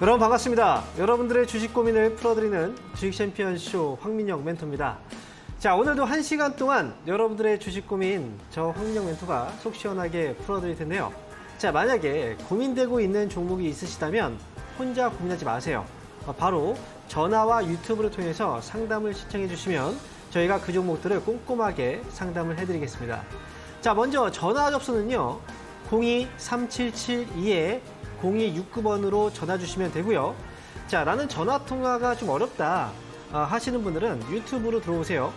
여러분 반갑습니다. 여러분들의 주식 고민을 풀어드리는 주식 챔피언쇼 황민영 멘토입니다. 자, 오늘도 1시간 동안 여러분들의 주식 고민 저 황민영 멘토가 속 시원하게 풀어드릴 텐데요. 자, 만약에 고민되고 있는 종목이 있으시다면 혼자 고민하지 마세요. 바로 전화와 유튜브를 통해서 상담을 신청해 주시면 저희가 그 종목들을 꼼꼼하게 상담을 해드리겠습니다. 자, 먼저 전화 접수는요. 02-3772-0269번으로 전화 주시면 되고요. 자, 나는 전화 통화가 좀 어렵다 하시는 분들은 유튜브로 들어오세요.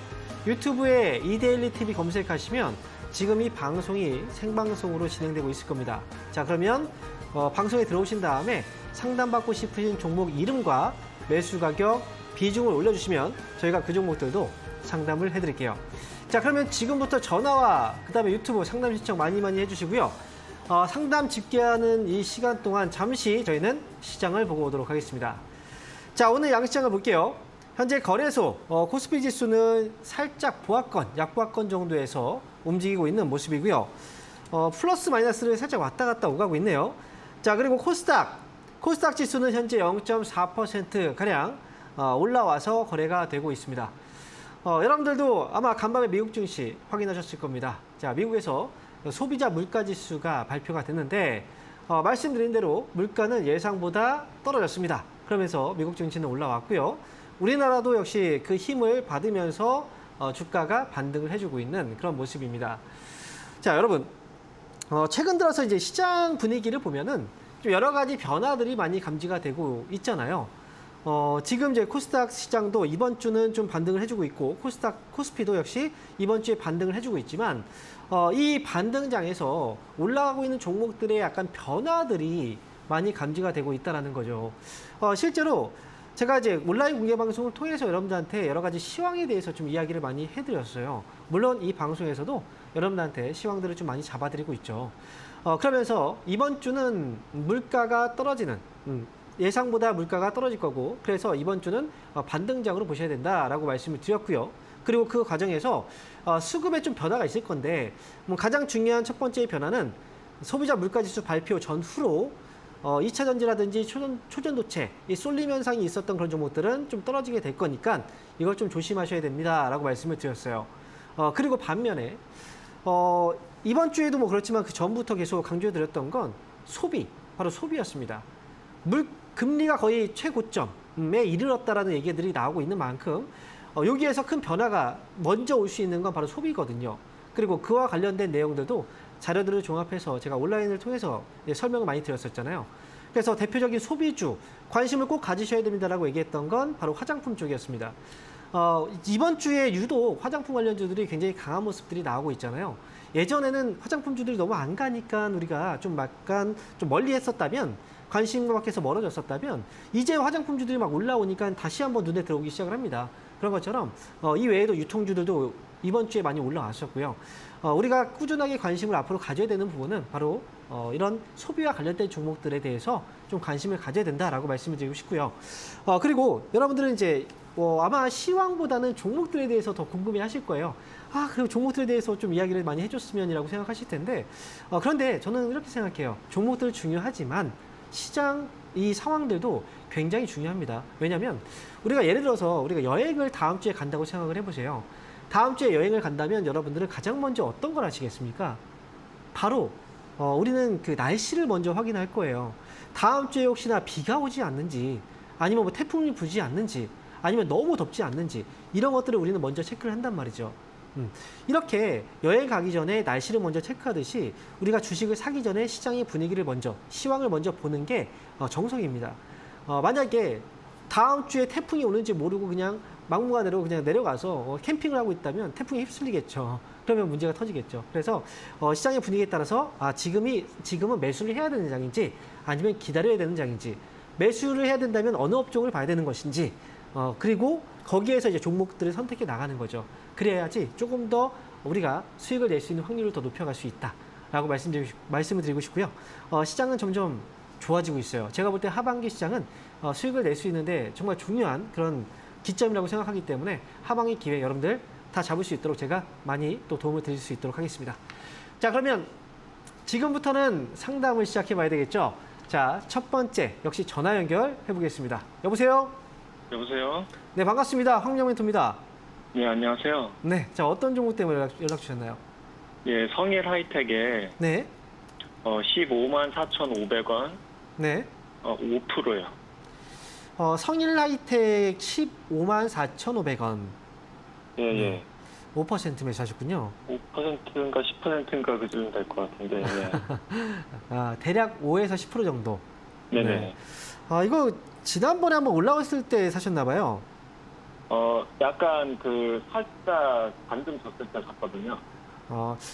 유튜브에 이데일리 TV 검색하시면 지금 이 방송이 생방송으로 진행되고 있을 겁니다. 자, 그러면 방송에 들어오신 다음에 상담받고 싶으신 종목 이름과 매수 가격, 비중을 올려주시면 저희가 그 종목들도 상담을 해드릴게요. 자, 그러면 지금부터 전화와 그 다음에 유튜브 상담 신청 많이 해주시고요. 상담 집계하는 이 시간 동안 잠시 저희는 시장을 보고 오도록 하겠습니다. 자, 오늘 양시장을 볼게요. 현재 거래소 코스피 지수는 살짝 보합권, 약보합권 정도에서 움직이고 있는 모습이고요. 플러스 마이너스를 살짝 왔다 갔다 오가고 있네요. 자, 그리고 코스닥 지수는 현재 0.4%가량 올라와서 거래가 되고 있습니다. 여러분들도 아마 간밤에 미국 증시 확인하셨을 겁니다. 자, 미국에서 소비자 물가 지수가 발표가 됐는데 말씀드린 대로 물가는 예상보다 떨어졌습니다. 그러면서 미국 증시는 올라왔고요. 우리나라도 역시 그 힘을 받으면서 주가가 반등을 해주고 있는 그런 모습입니다. 자, 여러분, 최근 들어서 이제 시장 분위기를 보면은 좀 여러 가지 변화들이 많이 감지가 되고 있잖아요. 지금 이제 코스닥 시장도 이번 주는 좀 반등을 해주고 있고, 코스피도 역시 이번 주에 반등을 해주고 있지만, 이 반등장에서 올라가고 있는 종목들의 약간 변화들이 많이 감지가 되고 있다는 거죠. 실제로 제가 이제 온라인 공개 방송을 통해서 여러분들한테 여러 가지 시황에 대해서 좀 이야기를 많이 해드렸어요. 물론 이 방송에서도 여러분들한테 시황들을 좀 많이 잡아드리고 있죠. 그러면서 이번 주는 물가가 떨어지는, 예상보다 물가가 떨어질 거고, 그래서 이번 주는 반등장으로 보셔야 된다라고 말씀을 드렸고요. 그리고 그 과정에서 수급에 좀 변화가 있을 건데, 가장 중요한 첫 번째 변화는 소비자 물가지수 발표 전후로 2차 전지라든지 초전도체, 이 쏠림 현상이 있었던 그런 종목들은 좀 떨어지게 될 거니까 이걸 좀 조심하셔야 됩니다라고 말씀을 드렸어요. 그리고 반면에 이번 주에도 뭐 그렇지만 그 전부터 계속 강조해드렸던 건 바로 소비였습니다. 금리가 거의 최고점에 이르렀다라는 얘기들이 나오고 있는 만큼 여기에서 큰 변화가 먼저 올 수 있는 건 바로 소비거든요. 그리고 그와 관련된 내용들도 자료들을 종합해서 제가 온라인을 통해서 설명을 많이 드렸었잖아요. 그래서 대표적인 소비주, 관심을 꼭 가지셔야 됩니다라고 얘기했던 건 바로 화장품 쪽이었습니다. 이번 주에 유독 화장품 관련주들이 굉장히 강한 모습들이 나오고 있잖아요. 예전에는 화장품주들이 너무 안 가니까 우리가 좀 약간 좀 멀리 했었다면, 관심과 밖에서 멀어졌었다면, 이제 화장품주들이 막 올라오니까 다시 한번 눈에 들어오기 시작을 합니다. 그런 것처럼 이 외에도 유통주들도 이번 주에 많이 올라왔었고요. 우리가 꾸준하게 관심을 앞으로 가져야 되는 부분은 바로 이런 소비와 관련된 종목들에 대해서 좀 관심을 가져야 된다라고 말씀을 드리고 싶고요. 그리고 여러분들은 이제 아마 시황보다는 종목들에 대해서 더 궁금해 하실 거예요. 그럼 종목들에 대해서 좀 이야기를 많이 해줬으면이라고 생각하실 텐데, 그런데 저는 이렇게 생각해요. 종목들 중요하지만 시장 이 상황들도 굉장히 중요합니다. 왜냐하면 우리가 예를 들어서 우리가 여행을 다음 주에 간다고 생각을 해보세요. 다음 주에 여행을 간다면 여러분들은 가장 먼저 어떤 걸 하시겠습니까? 바로 우리는 그 날씨를 먼저 확인할 거예요. 다음 주에 혹시나 비가 오지 않는지, 아니면 뭐 태풍이 불지 않는지, 아니면 너무 덥지 않는지, 이런 것들을 우리는 먼저 체크를 한단 말이죠. 이렇게 여행 가기 전에 날씨를 먼저 체크하듯이 우리가 주식을 사기 전에 시장의 분위기를 먼저, 시황을 먼저 보는 게 정석입니다. 만약에 다음 주에 태풍이 오는지 모르고 그냥 막무가내로 그냥 내려가서 캠핑을 하고 있다면 태풍에 휩쓸리겠죠. 그러면 문제가 터지겠죠. 그래서 시장의 분위기에 따라서 지금은 매수를 해야 되는 장인지, 아니면 기다려야 되는 장인지, 매수를 해야 된다면 어느 업종을 봐야 되는 것인지, 그리고 거기에서 이제 종목들을 선택해 나가는 거죠. 그래야지 조금 더 우리가 수익을 낼 수 있는 확률을 더 높여갈 수 있다라고 말씀을 드리고 싶고요. 시장은 점점 좋아지고 있어요. 제가 볼 때 하반기 시장은 수익을 낼 수 있는데 정말 중요한 그런 기점이라고 생각하기 때문에 하반기 기회 여러분들 다 잡을 수 있도록 제가 많이 또 도움을 드릴 수 있도록 하겠습니다. 자, 그러면 지금부터는 상담을 시작해 봐야 되겠죠. 자, 첫 번째 역시 전화 연결해 보겠습니다. 여보세요? 여보세요? 네, 반갑습니다. 황영 멘토입니다. 네, 안녕하세요. 네, 자, 어떤 종목 때문에 연락 주셨나요? 예, 성일 하이텍에 네, 15만 4,500원, 네. 5%요. 성일 하이텍 15만 4,500원. 예, 예. 5% 매수하셨군요. 5%인가 10%인가 그쯤 될 것 같은데, 예. 아, 대략 5에서 10% 정도. 네네. 네. 이거 지난번에 한번 올라왔을 때 사셨나 봐요. 약간 살짝 반등 졌을 때 샀거든요.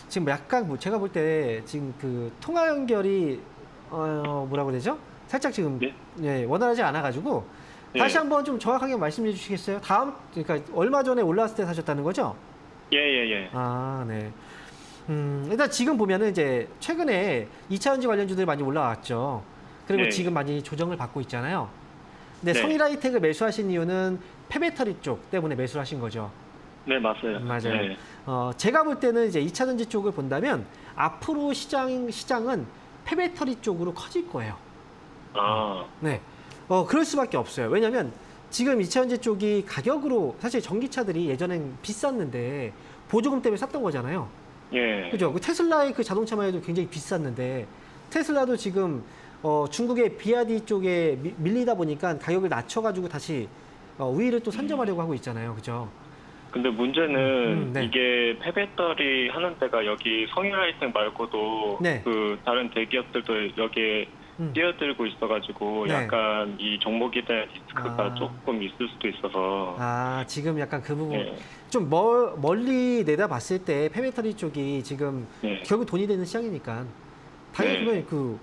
지금 약간 제가 볼 때 지금 그 통화 연결이 뭐라고 해야 되죠? 살짝 지금 예? 예, 원활하지 않아 가지고 예. 다시 한번 좀 정확하게 말씀해 주시겠어요? 그러니까 얼마 전에 올라왔을 때 사셨다는 거죠? 예, 예, 예. 아, 네. 일단 지금 보면은 이제 최근에 2차전지 관련주들이 많이 올라왔죠. 그리고 네. 지금 많이 조정을 받고 있잖아요. 근데 네. 성일하이텍을 매수하신 이유는 폐배터리 쪽 때문에 매수를 하신 거죠. 네, 맞아요. 맞아요. 네. 제가 볼 때는 이제 2차전지 쪽을 본다면 앞으로 시장은 폐배터리 쪽으로 커질 거예요. 아, 네. 그럴 수밖에 없어요. 왜냐면 지금 2차전지 쪽이 가격으로 사실 전기차들이 예전엔 비쌌는데 보조금 때문에 쌌던 거잖아요. 예. 그죠? 그 테슬라의 그 자동차만 해도 굉장히 비쌌는데 테슬라도 지금 중국의 비아디 쪽에 밀리다 보니까 가격을 낮춰가지고 다시 우위를 또 선점하려고 하고 있잖아요. 그죠? 근데 문제는 네. 이게 폐배터리 하는 데가 여기 성일 하이텍 말고도 네. 다른 대기업들도 여기에 뛰어들고 있어가지고 네. 약간 이 종목에 대한 리스크가 조금 있을 수도 있어서. 지금 약간 그 부분 네. 좀 멀리 내다봤을 때 폐배터리 쪽이 지금 네. 결국 돈이 되는 시장이니까 당연히 네. 그러면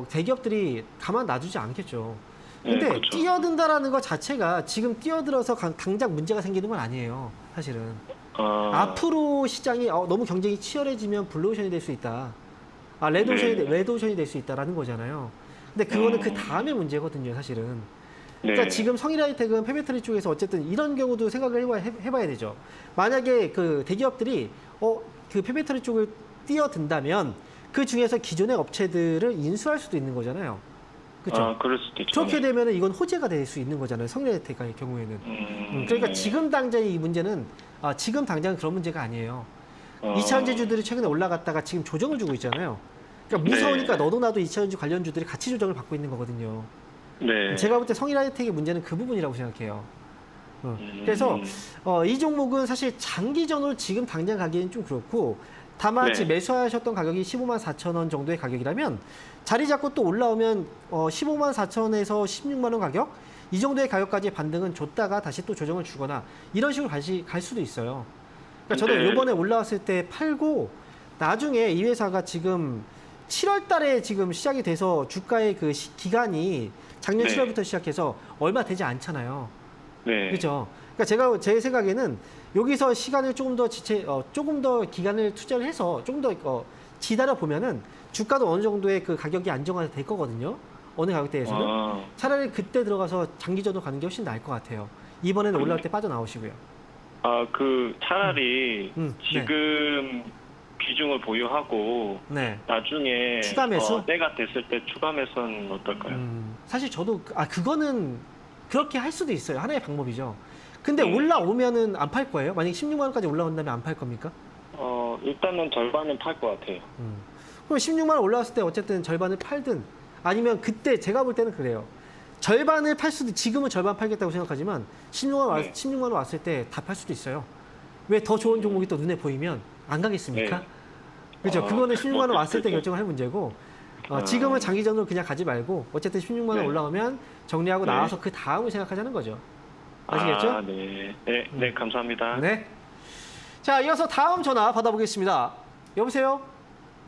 대기업들이 가만 놔두지 않겠죠. 네, 근데 그렇죠. 뛰어든다라는 것 자체가 지금 뛰어들어서 당장 문제가 생기는 건 아니에요. 사실은. 앞으로 시장이 너무 경쟁이 치열해지면 블루오션이 될 수 있다. 레드오션이 될 수 있다라는 거잖아요. 근데 그거는 그 다음의 문제거든요, 사실은. 그러니까 네. 지금 성일하이텍은 폐배터리 쪽에서 어쨌든 이런 경우도 생각을 해봐야 되죠. 만약에 그 대기업들이 그 폐배터리 쪽을 뛰어든다면 그 중에서 기존의 업체들을 인수할 수도 있는 거잖아요. 그렇죠? 그럴 수도 있죠. 그렇게 되면 이건 호재가 될 수 있는 거잖아요. 성일하이텍의 경우에는. 그러니까 네. 지금 당장의 이 문제는 지금 당장 그런 문제가 아니에요. 2차전지주들이 최근에 올라갔다가 지금 조정을 주고 있잖아요. 그러니까 무서우니까 네. 너도 나도 2차전지 관련주들이 같이 조정을 받고 있는 거거든요. 네. 제가 볼 때 성일하이텍의 문제는 그 부분이라고 생각해요. 그래서 이 종목은 사실 장기전으로 지금 당장 가기엔 좀 그렇고 다만 네. 지금 매수하셨던 가격이 15만 4천 원 정도의 가격이라면 자리 잡고 또 올라오면 15만 4천에서 16만 원 가격 이 정도의 가격까지 반등은 줬다가 다시 또 조정을 주거나 이런 식으로 갈 수도 있어요. 그러니까 저도 네. 이번에 올라왔을 때 팔고 나중에 이 회사가 지금 7월 달에 지금 시작이 돼서 주가의 그 기간이 작년 네. 7월부터 시작해서 얼마 되지 않잖아요. 네. 그렇죠. 그러니까 제 생각에는 여기서 시간을 조금 더 기간을 투자를 해서 조금 더 지달아 보면은 주가도 어느 정도의 그 가격이 안정화 될 거거든요. 어느 가격대에서는 차라리 그때 들어가서 장기전으로 가는 게 훨씬 나을 것 같아요. 이번에는 올라올 때 빠져나오시고요. 차라리 네. 지금 비중을 보유하고 네. 나중에 추가 매수? 때가 됐을 때 추가 매수는 어떨까요? 사실 저도 그거는 그렇게 할 수도 있어요. 하나의 방법이죠. 근데 올라오면은 안 팔 거예요? 만약에 16만 원까지 올라온다면 안 팔 겁니까? 일단은 절반은 팔 것 같아요. 그럼 16만 원 올라왔을 때 어쨌든 절반을 팔든 아니면 그때 제가 볼 때는 그래요. 절반을 팔 수도 지금은 절반 팔겠다고 생각하지만 16만 원 왔을 때 다 팔 수도 있어요. 왜 더 좋은 종목이 또 눈에 보이면 안 가겠습니까? 네. 그렇죠. 그거는 16만 원 왔을 때 결정을 할 문제고 지금은 장기전으로 그냥 가지 말고 어쨌든 16만 원 네. 올라오면 정리하고 네. 나와서 그 다음을 생각하자는 거죠. 아시겠죠? 네. 네, 감사합니다. 네. 자, 이어서 다음 전화 받아보겠습니다. 여보세요?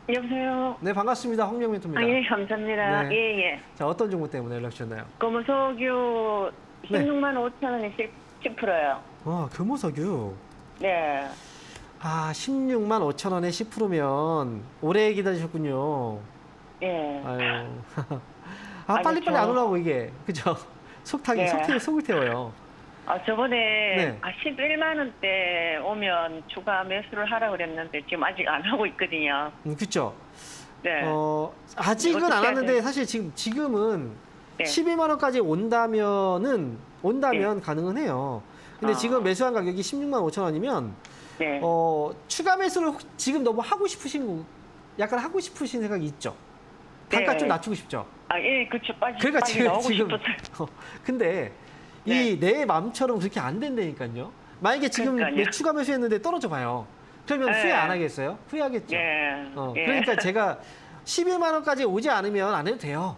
여보세요. 네, 반갑습니다. 황명 멘토입니다. 예, 감사합니다. 네. 예. 자, 어떤 종목 때문에 연락 주셨나요? 금속유 네. 16만 5천 원에 10%요. 금호석유. 네. 16만 5천 원에 10%면 오래 기다리셨군요. 예. 아유. 아니, 빨리빨리 안 올라오고 이게. 그죠? 네. 속을 태워요. 저번에 네. 11만 원대 오면 추가 매수를 하라고 그랬는데 지금 아직 안 하고 있거든요. 그죠? 네. 아직은 어떻게 안 왔는데 하세요? 사실 지금은 네. 12만 원까지 온다면 가능은 해요. 근데 지금 매수한 가격이 16만 5천 원이면 네. 추가 매수를 지금 너무 약간 하고 싶으신 생각이 있죠. 단가 네. 좀 낮추고 싶죠. 아, 예, 그쵸. 빨리 그러니까 나오고 지금 싶었어요. 근데 네. 이 내 마음처럼 그렇게 안 된다니까요. 만약에 지금 그러니까요. 추가 매수했는데 떨어져 봐요. 그러면 네. 후회 안 하겠어요? 후회하겠죠. 예. 예. 그러니까 제가 11만 원까지 오지 않으면 안 해도 돼요.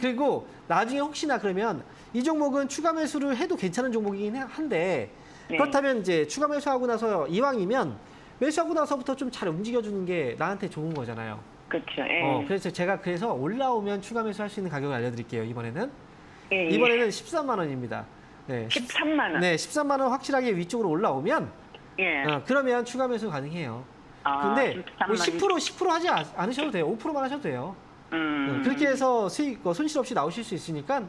그리고 나중에 혹시나 그러면 이 종목은 추가 매수를 해도 괜찮은 종목이긴 한데 네. 그렇다면 이제 추가 매수하고 나서 이왕이면 매수하고 나서부터 좀 잘 움직여주는 게 나한테 좋은 거잖아요. 그렇죠. 예. 그래서 제가 올라오면 추가 매수할 수 있는 가격을 알려드릴게요. 이번에는 예, 예. 이번에는 13만 원입니다. 네, 13만 원. 네, 13만 원 확실하게 위쪽으로 올라오면 예. 그러면 추가 매수 가능해요. 아, 근데 13만 뭐 원. 10% 하지 않으셔도 돼요. 5%만 하셔도 돼요. 그렇게 해서 수익 손실 없이 나오실 수 있으니까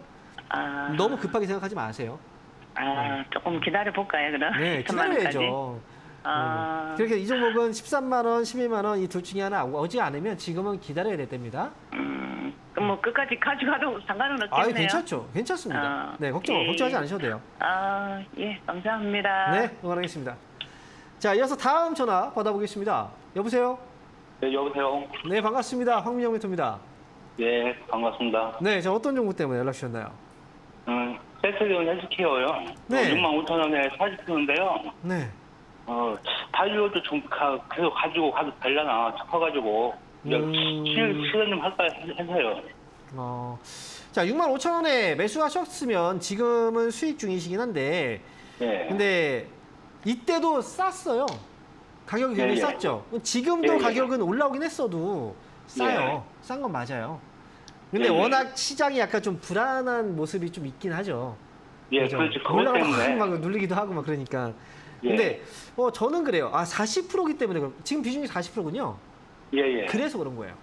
아, 너무 급하게 생각하지 마세요. 조금 기다려 볼까요, 그럼? 네, 13만 원까지? 기다려야죠. 아, 그렇게 이 종목은 13만 원, 12만 원 이 둘 중에 하나 오지 않으면 지금은 기다려야 될 때입니다. 그럼 뭐 끝까지 가져가도 상관은 없겠네요. 아유, 괜찮죠. 괜찮습니다. 아, 네, 예. 걱정하지 않으셔도 돼요. 아, 예, 감사합니다. 네, 응원하겠습니다. 자, 이어서 다음 전화 받아보겠습니다. 여보세요? 네, 여보세요. 네, 반갑습니다. 황민영 멘토입니다. 예, 반갑습니다. 네, 저 어떤 종목 때문에 연락 주셨나요? 세트리온 헬스케어요. 네. 6만 5천 원에 사주는데요. 네. 바이오도 좀 계속 가지고 가도 되려나 싶어가지고 실현 좀 할까 해서요. 자, 6만 5천 원에 매수하셨으면 지금은 수익 중이시긴 한데, 예. 근데 이때도 쌌어요. 가격이 굉장히 예, 예. 쌌죠. 지금도 예, 예. 가격은 올라오긴 했어도 싸요. 싼 건 맞아요. 근데 예, 예. 워낙 시장이 약간 좀 불안한 모습이 좀 있긴 하죠. 예, 그죠? 그렇죠. 그것 올라가면 때문에. 막 누르기도 하고 막 그러니까. 예. 근데 저는 그래요. 40%기 때문에 지금 비중이 40%군요. 예, 예. 그래서 그런 거예요.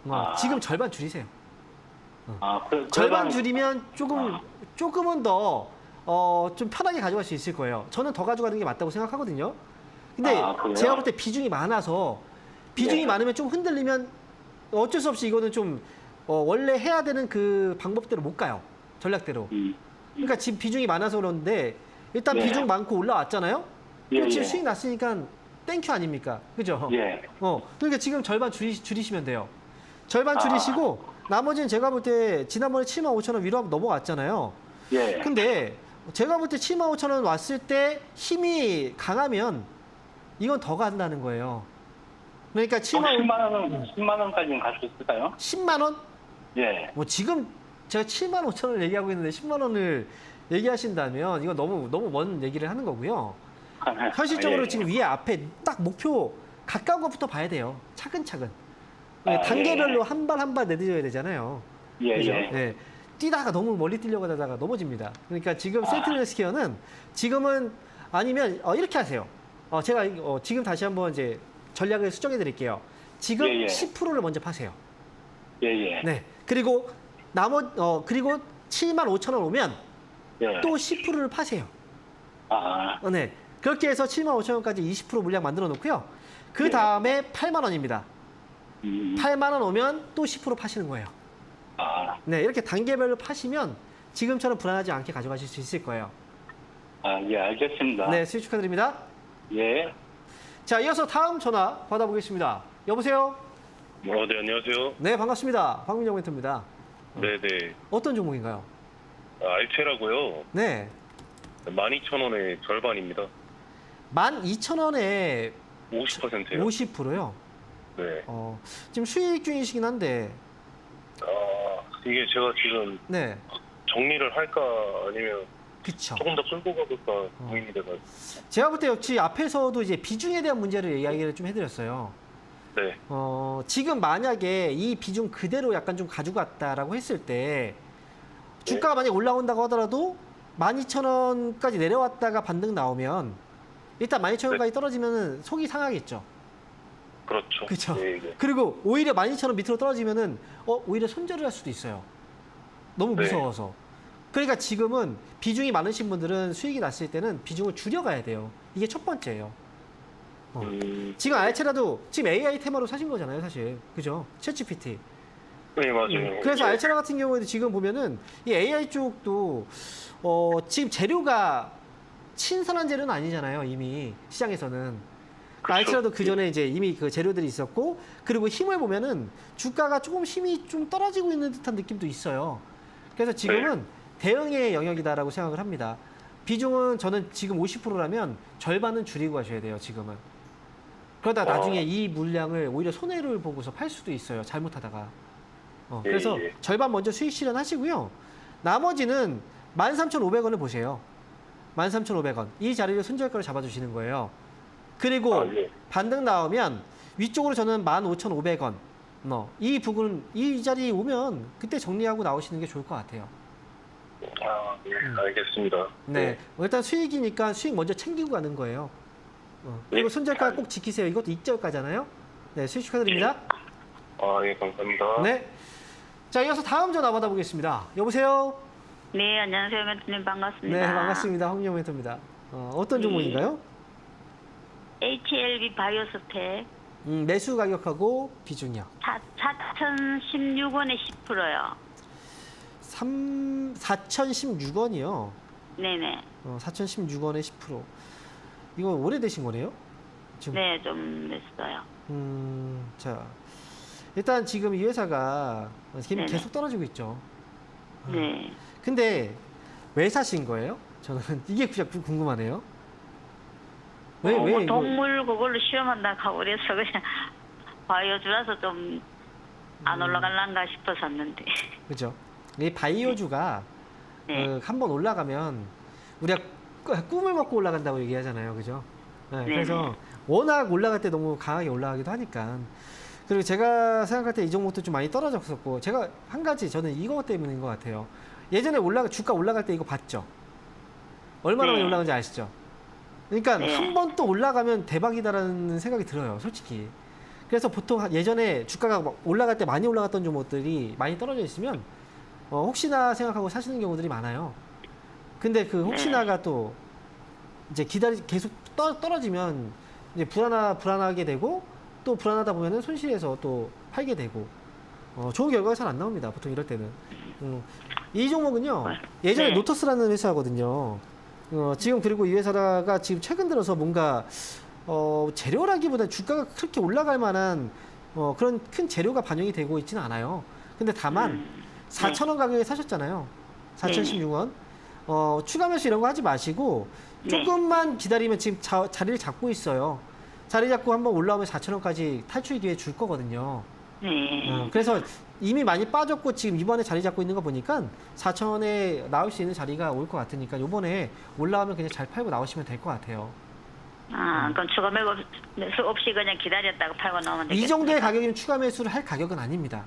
아. 지금 절반 줄이세요. 그러면- 절반 줄이면 조금은 더 좀 편하게 가져갈 수 있을 거예요. 저는 더 가져가는 게 맞다고 생각하거든요. 근데 그래요? 제가 볼 때 비중이 많아서 비중이 네. 많으면 좀 흔들리면 어쩔 수 없이 이거는 좀 원래 해야 되는 그 방법대로 못 가요. 전략대로. 그러니까 지금 비중이 많아서 그런데 일단 네. 비중 많고 올라왔잖아요. 예, 그럼 지금 예. 수익 났으니까 땡큐 아닙니까? 그죠? 예. 그러니까 지금 절반 줄이시면 돼요. 절반 줄이시고 나머지는 제가 볼 때 지난번에 7만 5천 원 위로 한번 넘어갔잖아요. 예. 근데 제가 볼 때 7만 5천 원 왔을 때 힘이 강하면 이건 더 간다는 거예요. 그러니까 10만 원까지는 갈 수 있을까요? 10만 원? 예. 뭐 지금 제가 7만 5천 원을 얘기하고 있는데 10만 원을 얘기하신다면 이건 너무 먼 얘기를 하는 거고요. 현실적으로 예. 지금 위에 앞에 딱 목표 가까운 것부터 봐야 돼요. 차근차근. 단계별로 한 발 한 발 내드려야 되잖아요. 예, 그죠? 예. 네. 뛰다가 너무 멀리 뛰려고 하다가 넘어집니다. 그러니까 지금 세트레스키어는 지금은 아니면 이렇게 하세요. 제가 지금 다시 한번 이제 전략을 수정해 드릴게요. 지금 예, 예. 10%를 먼저 파세요. 예, 예. 네. 그리고 그리고 7만 5천 원 오면 예. 또 10%를 파세요. 네. 그렇게 해서 7만 5천 원까지 20% 물량 만들어 놓고요. 그 다음에 8만 원입니다. 8만 원 오면 또 10% 파시는 거예요. 네, 이렇게 단계별로 파시면 지금처럼 불안하지 않게 가져가실 수 있을 거예요. 예, 알겠습니다. 네, 수익 축하드립니다. 예. 자, 이어서 다음 전화 받아보겠습니다. 여보세요? 네, 안녕하세요. 네, 반갑습니다. 박민영 멘토입니다. 네네. 어떤 종목인가요? 알체라고요. 네, 12,000원의 절반입니다. 12,000원에 50%요. 50%요? 네. 지금 수익 중이시긴 한데, 이게 제가 지금 네, 정리를 할까 아니면 그쵸. 조금 더 끌고 가볼까 고민이 돼가지고. 제가 볼 때 역시 앞에서도 이제 비중에 대한 문제를 이야기를 좀 해드렸어요. 네. 지금 만약에 이 비중 그대로 약간 좀 가지고 갔다라고 했을 때 주가가 만약에 올라온다고 하더라도 12,000원까지 내려왔다가 반등 나오면 일단 12,000원까지 떨어지면은 속이 상하겠죠. 그렇죠. 그렇죠. 네, 네. 그리고 오히려 12,000원 밑으로 떨어지면은 오히려 손절을 할 수도 있어요. 너무 네. 무서워서. 그러니까 지금은 비중이 많으신 분들은 수익이 났을 때는 비중을 줄여가야 돼요. 이게 첫 번째예요. 지금 알체라도 지금 AI 테마로 사신 거잖아요, 사실. 그죠? 챗GPT. 네, 맞아요. 그래서 네. 알체라 같은 경우에도 지금 보면은 이 AI 쪽도 지금 재료가 신선한 재료는 아니잖아요, 이미 시장에서는. 알체라도 그 전에 이제 이미 그 재료들이 있었고, 그리고 힘을 보면은 주가가 조금 힘이 좀 떨어지고 있는 듯한 느낌도 있어요. 그래서 지금은 대응의 영역이다라고 생각을 합니다. 비중은 저는 지금 50%라면 절반은 줄이고 하셔야 돼요, 지금은. 그러다 나중에 이 물량을 오히려 손해를 보고서 팔 수도 있어요, 잘못하다가. 그래서 예. 절반 먼저 수익 실현하시고요. 나머지는 13,500원을 보세요. 13,500원. 이 자리를 손절가로 잡아주시는 거예요. 그리고 예. 반등 나오면 위쪽으로 저는 15,500원. 이 부분, 이 자리에 오면 그때 정리하고 나오시는 게 좋을 것 같아요. 네, 알겠습니다. 네. 일단 수익이니까 수익 먼저 챙기고 가는 거예요. 그리고 네. 손절가 꼭 지키세요. 이것도 익절가잖아요. 네, 수익 축하드립니다. 예, 감사합니다. 네. 자, 이어서 다음 전화 받아보겠습니다. 여보세요? 네, 안녕하세요, 멘토님 반갑습니다. 네, 반갑습니다. 황영 멘토입니다. 어떤 종목인가요? HLB 바이오스텍 매수 가격하고 비중이요. 4,016원에 10%요. 4,016원이요. 네네. 4,016원에 10%. 이거 오래되신 거네요? 지금. 네, 좀 냈어요. 자. 일단 지금 이 회사가 네네. 계속 떨어지고 있죠. 네. 근데 왜 사신 거예요? 저는 이게 그냥 궁금하네요. 왜 뭐 이거- 동물 그걸로 시험한다 하고 그래서 그냥 바이오주라서 좀 안 올라갈란가 싶어 샀는데. 그죠? 이 바이오주가 네. 한번 올라가면 우리가 꿈을 먹고 올라간다고 얘기하잖아요. 그죠? 네, 네네. 그래서 워낙 올라갈 때 너무 강하게 올라가기도 하니까. 그리고 제가 생각할 때 이 종목도 좀 많이 떨어졌었고, 제가 한 가지 저는 이거 때문인 것 같아요. 예전에 주가 올라갈 때 이거 봤죠? 얼마나 많이 네. 올라가는지 아시죠? 그러니까 네. 한 번 또 올라가면 대박이다라는 생각이 들어요, 솔직히. 그래서 보통 예전에 주가가 막 올라갈 때 많이 올라갔던 종목들이 많이 떨어져 있으면 혹시나 생각하고 사시는 경우들이 많아요. 근데 그 혹시나가 또 이제 계속 떨어지면 이제 불안하게 되고, 또 불안하다 보면은 손실해서 또 팔게 되고, 좋은 결과가 잘 안 나옵니다. 보통 이럴 때는. 이 종목은요, 예전에 네. 노터스라는 회사거든요. 지금 그리고 이 회사가 지금 최근 들어서 뭔가 재료라기보다 주가가 그렇게 올라갈 만한 그런 큰 재료가 반영이 되고 있지는 않아요. 근데 다만 4,000원 가격에 사셨잖아요. 4,016원. 추가 매수 이런 거 하지 마시고 조금만 기다리면 지금 자리를 잡고 있어요. 자리 잡고 한번 올라오면 4,000원까지 탈출 기회 줄 거거든요. 네. 그래서 이미 많이 빠졌고 지금 이번에 자리 잡고 있는 거 보니까 4,000원에 나올 수 있는 자리가 올 것 같으니까 이번에 올라오면 그냥 잘 팔고 나오시면 될 것 같아요. 그럼 추가 매수 없이 그냥 기다렸다가 팔고 나오면 되겠습니다. 이 정도의 가격이면 추가 매수를 할 가격은 아닙니다.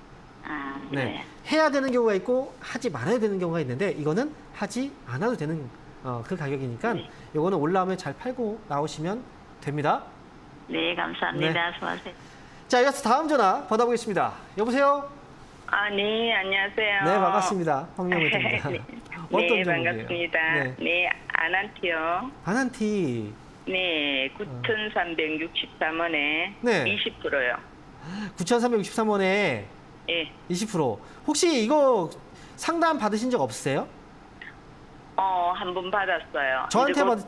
네. 네. 해야 되는 경우가 있고 하지 말아야 되는 경우가 있는데 이거는 하지 않아도 되는 그 가격이니까 이거는 올라오면 잘 팔고 나오시면 됩니다. 네, 감사합니다. 수고하세요. 자, 이어서 다음 전화 받아보겠습니다. 여보세요? 네, 안녕하세요. 네, 반갑습니다. 황명우입니다. 네, 어떤 네, 종목이에요? 반갑습니다. 네. 네, 아난티요. 아난티. 네, 9,363원에 네. 20%요. 9,363원에 예. 20%. 혹시 이거 상담 받으신 적 없으세요? 한 번 받았어요.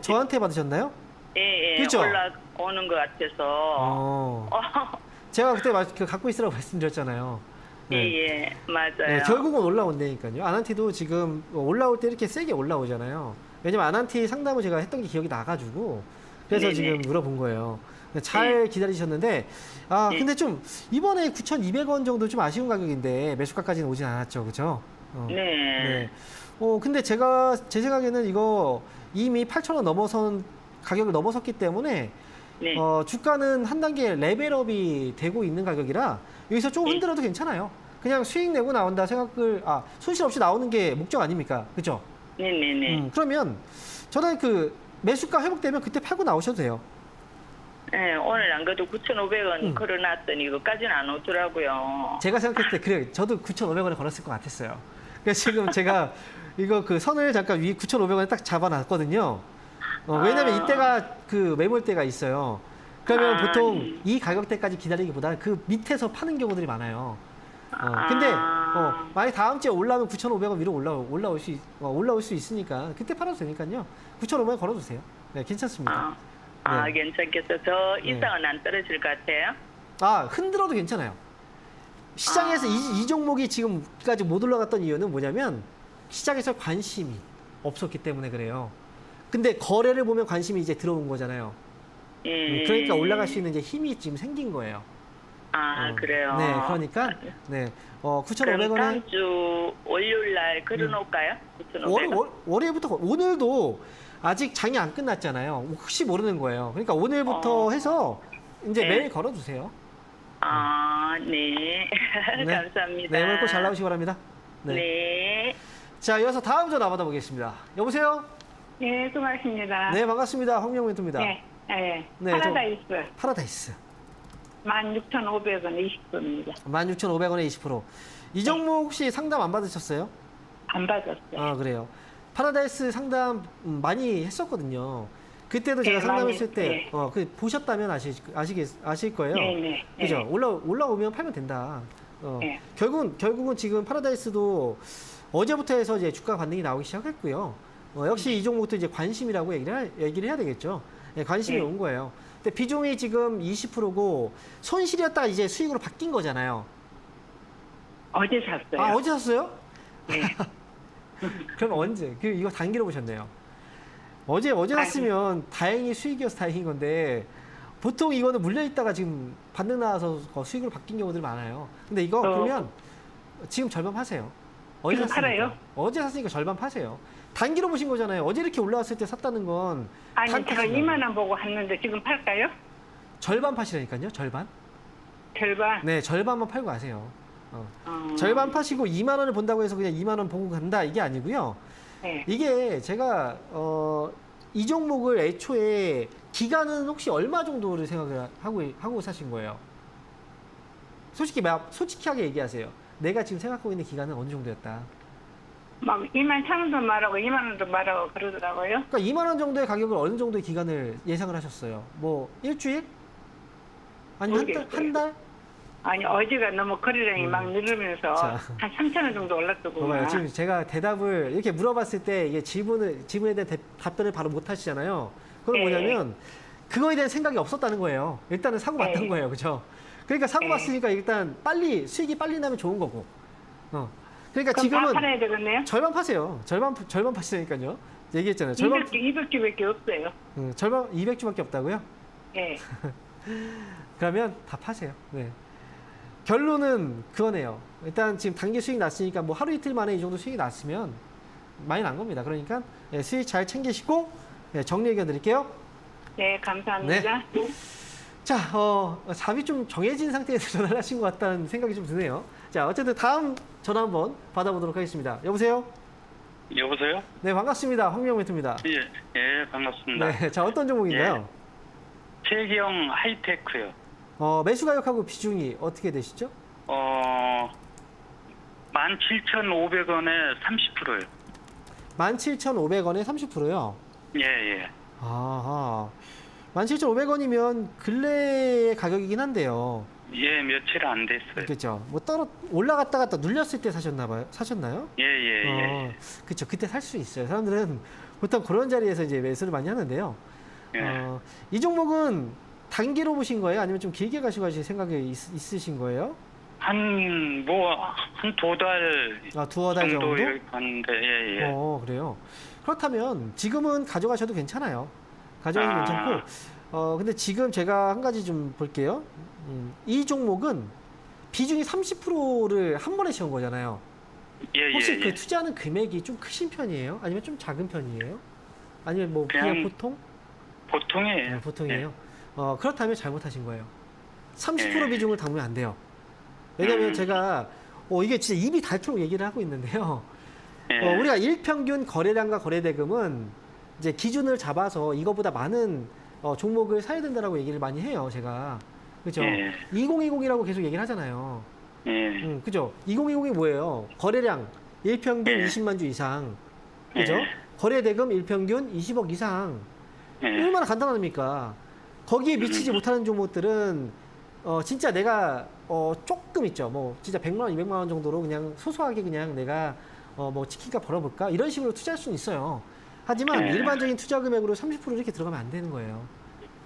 저한테 받으셨나요? 예, 예. 그죠? 올라오는 것 같아서. 제가 그때 갖고 있으라고 말씀드렸잖아요. 예, 예. 맞아요. 네, 결국은 올라온다니까요. 아난티도 지금 올라올 때 이렇게 세게 올라오잖아요. 왜냐면 아난티 상담을 제가 했던 게 기억이 나가지고 그래서 네네. 지금 물어본 거예요. 잘 기다리셨는데 네. 근데 좀 이번에 9,200원 정도 좀 아쉬운 가격인데 매수가까지는 오진 않았죠, 그죠? 네. 근데 제 생각에는 이거 이미 8,000원 넘어선 가격을 넘어섰기 때문에 네. 주가는 한 단계 레벨업이 되고 있는 가격이라 여기서 좀 네. 흔들어도 괜찮아요. 그냥 수익 내고 나온다 생각을 손실 없이 나오는 게 목적 아닙니까? 그죠? 네네네. 그러면 저는 그 매수가 회복되면 그때 팔고 나오셔도 돼요. 네, 오늘 안 그래도 9,500원 걸어놨더니 이거까지는 안 오더라고요. 제가 생각했을 때 그래, 저도 9,500원에 걸었을 것 같았어요. 그래서 지금 제가 이거 그 선을 잠깐 위 9,500원에 딱 잡아놨거든요. 왜냐면 이때가 그 매물대가 있어요. 그러면 아, 보통 이 가격대까지 기다리기보다는 그 밑에서 파는 경우들이 많아요. 근데 만약 다음 주에 올라오면 9,500원 위로 올라올 수 있으니까 그때 팔아도 되니까요. 9,500원 걸어주세요. 네, 괜찮습니다. 네. 괜찮겠어. 더 이상은 안 떨어질 것 같아요. 흔들어도 괜찮아요. 시장에서 이 종목이 지금까지 못 올라갔던 이유는 뭐냐면 시장에서 관심이 없었기 때문에 그래요. 근데 거래를 보면 관심이 이제 들어온 거잖아요. 그러니까 올라갈 수 있는 이제 힘이 지금 생긴 거예요. 그래요. 네, 그러니까 네, 그럼 9,500원에 다음 주 월요일 날 걸어놓을까요? 9,500원. 월요일부터 오늘도 아직 장이 안 끝났잖아요. 혹시 모르는 거예요. 그러니까 오늘부터 해서 이제 네. 매일 걸어주세요. 네. 네. 감사합니다. 네, 오늘 꼭 잘 나오시기 바랍니다. 네. 네. 자, 이어서 다음 전화 받아보겠습니다. 여보세요? 네, 수고하십니다. 네, 반갑습니다. 황명 멘토입니다. 네, 네. 네, 파라다이스 파라다이스. 16,500원 20%입니다. 16,500원에 20%. 이 종목 혹시 상담 안 받으셨어요? 안 받았어요. 그래요. 파라다이스 상담 많이 했었거든요. 그때도 제가 네, 상담했을 많이, 때, 네. 보셨다면 아실 거예요. 네, 네. 그죠? 네. 올라오면 팔면 된다. 네. 결국은 지금 파라다이스도 어제부터 해서 이제 주가 반등이 나오기 시작했고요. 역시 이 종목도 이제 관심이라고 얘기를 해야 되겠죠. 네, 관심이 네. 온 거예요. 근데 비중이 지금 20%고 손실이었다가 이제 수익으로 바뀐 거잖아요. 어제 샀어요. 어제 샀어요? 네. 그럼 언제? 이거 단기로 보셨네요. 어제 샀으면 다행히 수익이어서 다행인 건데 보통 이거는 물려 있다가 지금 반등 나와서 수익으로 바뀐 경우들이 많아요. 근데 이거 그러면 지금 절반 파세요. 어제 지금 샀으니까. 팔아요? 어제 샀으니까 절반 파세요. 단기로 보신 거잖아요. 어제 이렇게 올라왔을 때 샀다는 건 아니, 제가 단타시라고. 2만 원 보고 샀는데 지금 팔까요? 절반 파시라니까요. 절반. 절반. 네, 절반만 팔고 가세요. 절반 파시고 2만 원을 본다고 해서 그냥 2만 원 보고 간다 이게 아니고요. 네. 이게 제가 이 종목을 애초에 기간은 혹시 얼마 정도를 생각을 하고 사신 거예요? 솔직하게 얘기하세요. 내가 지금 생각하고 있는 기간은 어느 정도였다? 막 2만 1,000원도 말하고 2만 원도 말하고 그러더라고요. 그러니까 2만 원 정도의 가격을 어느 정도의 기간을 예상을 하셨어요? 뭐 일주일? 아니 한 달? 아니, 어제가 너무 거래량이 막 늘으면서 자. 한 3,000원 정도 올랐더구만. 봐봐요. 지금 제가 대답을 이렇게 물어봤을 때 이게 질문에 대한 답변을 바로 못 하시잖아요. 그건 네. 뭐냐면 그거에 대한 생각이 없었다는 거예요. 일단은 사고 네. 봤던 거예요. 그죠? 그러니까 사고 네. 봤으니까 일단 수익이 빨리 나면 좋은 거고. 그러니까 그럼 지금은 다 팔아야 되겠네요? 절반 파세요. 절반 파시니까요. 얘기했잖아요. 절반 200개밖에 없어요. 절반 200주밖에 없다고요? 네. 그러면 다 파세요. 네. 결론은 그거네요. 일단 지금 단기 수익 났으니까 뭐 하루 이틀 만에 이 정도 수익이 났으면 많이 난 겁니다. 그러니까 수익 잘 챙기시고 정리 의견 드릴게요. 네, 감사합니다. 자, 답이 좀 정해진 상태에서 전화를 하신 것 같다는 생각이 좀 드네요. 자, 어쨌든 다음 전화 한번 받아보도록 하겠습니다. 여보세요? 여보세요? 네, 반갑습니다. 황명 멘토입니다. 예, 반갑습니다. 네, 자, 어떤 종목인가요? 최경 하이테크요. 매수 가격하고 비중이 어떻게 되시죠? 17,500원에 30%요. 17,500원에 30%요? 예. 아하. 17,500원이면 근래의 가격이긴 한데요. 예, 며칠 안 됐어요. 그렇죠. 뭐 올라갔다가 또 눌렸을 때 사셨나요? 예. 그렇죠. 그때 살 수 있어요. 사람들은 보통 그런 자리에서 이제 매수를 많이 하는데요. 예. 이 종목은 단기로 보신 거예요? 아니면 좀 길게 가시고 하실 생각이 있으신 거예요? 한 두 달 두어 달 정도? 이렇게 갔는데, 예. 그래요. 그렇다면 지금은 가져가셔도 괜찮아요. 가져가셔도 괜찮고, 근데 지금 제가 한 가지 좀 볼게요. 이 종목은 비중이 30%를 한 번에 채운 거잖아요. 혹시 그 투자하는 금액이 좀 크신 편이에요? 아니면 좀 작은 편이에요? 아니면 뭐 그냥 보통? 보통이에요. 네, 보통이에요. 그렇다면 잘못하신 거예요. 30% 네. 비중을 담으면 안 돼요. 왜냐면 제가 이게 진짜 입이 닳도록 얘기를 하고 있는데요. 예. 우리가 일평균 거래량과 거래대금은 이제 기준을 잡아서 이거보다 많은 종목을 사야 된다라고 얘기를 많이 해요, 제가. 그죠? 예. 2020이라고 계속 얘기를 하잖아요. 예. 그죠? 2020이 뭐예요? 거래량 일평균 예. 20만 주 이상. 그죠? 예. 거래대금 일평균 20억 이상. 예. 얼마나 간단합니까? 거기에 미치지 못하는 종목들은 진짜 내가 조금 있죠. 뭐 진짜 100만 원, 200만 원 정도로 그냥 소소하게 그냥 내가 뭐 치킨값 벌어볼까 이런 식으로 투자할 수는 있어요. 하지만 일반적인 투자 금액으로 30% 이렇게 들어가면 안 되는 거예요.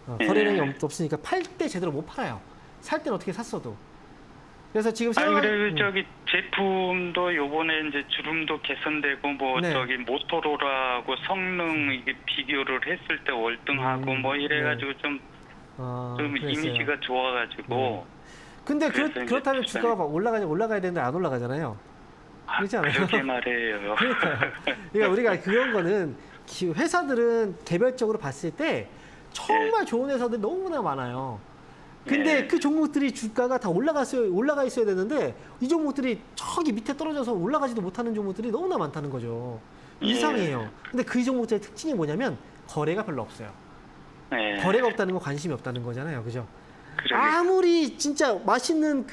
거래량이 없으니까 팔 때 제대로 못 팔아요. 살 때는 어떻게 샀어도. 그래서 지금 아니 생각 그래 저기 제품도 요번에 이제 주름도 개선되고 뭐 네. 저기 모토로라하고 성능 이게 비교를 했을 때 월등하고 뭐 이래가지고 좀 그랬어요. 이미지가 좋아가지고. 근데 그래서 이제 그렇다면 투자를- 주가가 막 올라가야 되는데 안 올라가잖아요. 그렇지 않아요? 그러게 말이에요. 그러니까 우리가 그런 거는 회사들은 개별적으로 봤을 때 정말 좋은 회사들이 너무나 많아요. 근데 그 종목들이 주가가 다 올라가 있어야 되는데 이 종목들이 저기 밑에 떨어져서 올라가지도 못하는 종목들이 너무나 많다는 거죠. 이상해요. 근데 그 종목들의 특징이 뭐냐면 거래가 별로 없어요. 네. 거래가 없다는 건 관심이 없다는 거잖아요. 그죠? 그러게. 아무리 진짜 맛있는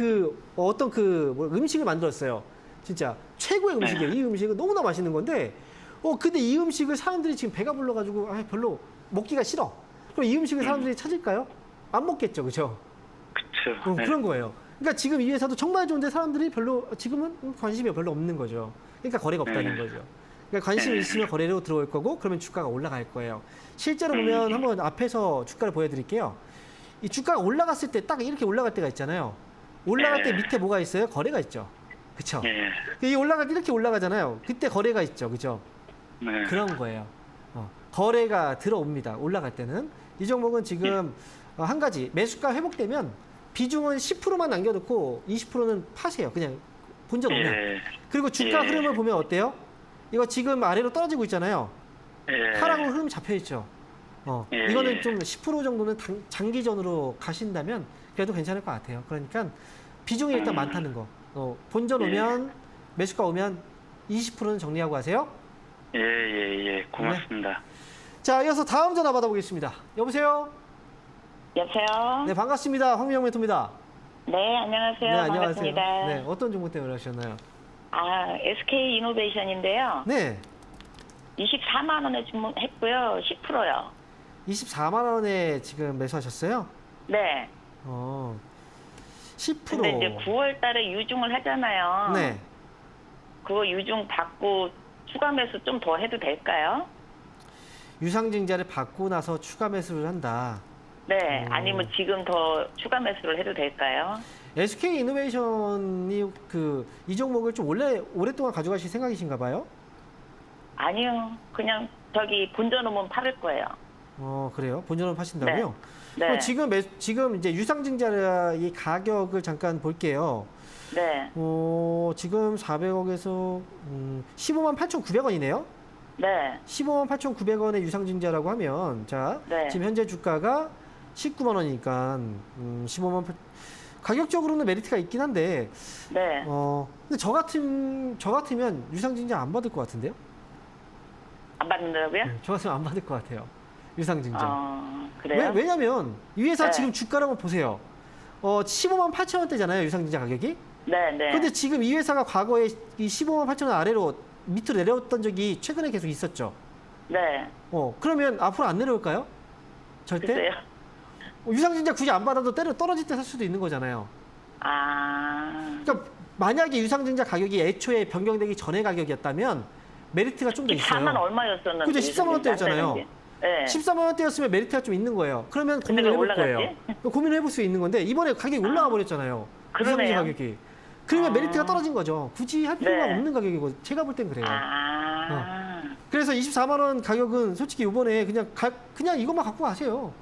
어떤 음식을 만들었어요. 진짜 최고의 음식이에요. 이 음식은 너무나 맛있는 건데, 근데 이 음식을 사람들이 지금 배가 불러가지고 별로 먹기가 싫어. 그럼 이 음식을 사람들이 찾을까요? 안 먹겠죠, 그죠? 그쵸. 네. 그런 거예요. 그러니까 지금 이 회사도 정말 좋은데 사람들이 지금은 관심이 별로 없는 거죠. 그러니까 거래가 없다는 거죠. 그러니까 관심이 있으면 거래로 들어올 거고, 그러면 주가가 올라갈 거예요. 실제로 보면 한번 앞에서 주가를 보여드릴게요. 이 주가가 올라갔을 때 딱 이렇게 올라갈 때가 있잖아요. 올라갈 때 밑에 뭐가 있어요? 거래가 있죠. 그쵸? 이 올라갈 때 이렇게 올라가잖아요. 그때 거래가 있죠. 그죠? 네. 그런 거예요. 거래가 들어옵니다. 올라갈 때는. 이 종목은 지금 한 가지 매수가 회복되면 비중은 10%만 남겨놓고 20%는 파세요. 그냥 본전 오면. 그리고 주가 흐름을 보면 어때요? 이거 지금 아래로 떨어지고 있잖아요. 하락으로 흐름 잡혀 있죠. 이거는 좀 10% 정도는 장기전으로 가신다면 그래도 괜찮을 것 같아요. 그러니까 비중이 일단 많다는 거. 본전 오면 매수가 오면 20%는 정리하고 가세요. 고맙습니다. 자, 이어서 다음 전화 받아보겠습니다. 여보세요? 여보세요? 네, 반갑습니다. 황미영 멘토입니다. 네, 안녕하세요. 네, 안녕하세요. 반갑습니다. 네, 어떤 종목 때문에 하셨나요? SK 이노베이션인데요. 네, 24만 원에 주문했고요. 10%요. 24만 원에 지금 매수하셨어요? 네. 10%. 근데 이제 9월 달에 유중을 하잖아요. 네. 그거 유중 받고 추가 매수 좀 더 해도 될까요? 유상증자를 받고 나서 추가 매수를 한다. 네. 아니면 지금 더 추가 매수를 해도 될까요? SK 이노베이션이 이 종목을 좀 오랫동안 가져가실 생각이신가 봐요? 아니요. 그냥 저기 본전 오면 팔을 거예요. 그래요? 본전을 파신다고요? 네. 그럼 지금 이제 유상증자의 가격을 잠깐 볼게요. 네. 지금 400억에서 15만 8,900원이네요. 네. 15만 8,900원의 유상증자라고 하면 네. 지금 현재 주가가 19만 원이니까 15만 8 가격적으로는 메리트가 있긴 한데 네. 근데 저 같으면 유상증자 안 받을 것 같은데요? 안 받는다고요? 저 같으면 안 받을 것 같아요. 유상증자. 그래요? 왜냐면 이 회사 네. 지금 주가를 한번 보세요. 15만 8천 원대잖아요, 유상증자 가격이. 네, 네. 근데 지금 이 회사가 과거에 이 15만 8천 원 아래로 밑으로 내려왔던 적이 최근에 계속 있었죠. 네. 그러면 앞으로 안 내려올까요? 절대? 글쎄요. 유상증자 굳이 안 받아도 떨어질 때 살 수도 있는 거잖아요. 그러니까 만약에 유상증자 가격이 애초에 변경되기 전의 가격이었다면 메리트가 좀 더 있어요. 14만 얼마였었는데. 그죠? 14만 원대였잖아요. 네. 14만 원대였으면 메리트가 좀 있는 거예요. 그러면 근데 고민을 왜 해볼 올라갔지? 거예요. 고민을 해볼 수 있는 건데 이번에 가격이 올라가 버렸잖아요. 그러네요. 유상증자 가격이. 그러면 메리트가 떨어진 거죠. 굳이 할 필요가 네. 없는 가격이고 제가 볼 땐 그래요. 그래서 24만 원 가격은 솔직히 이번에 그냥 이것만 갖고 가세요.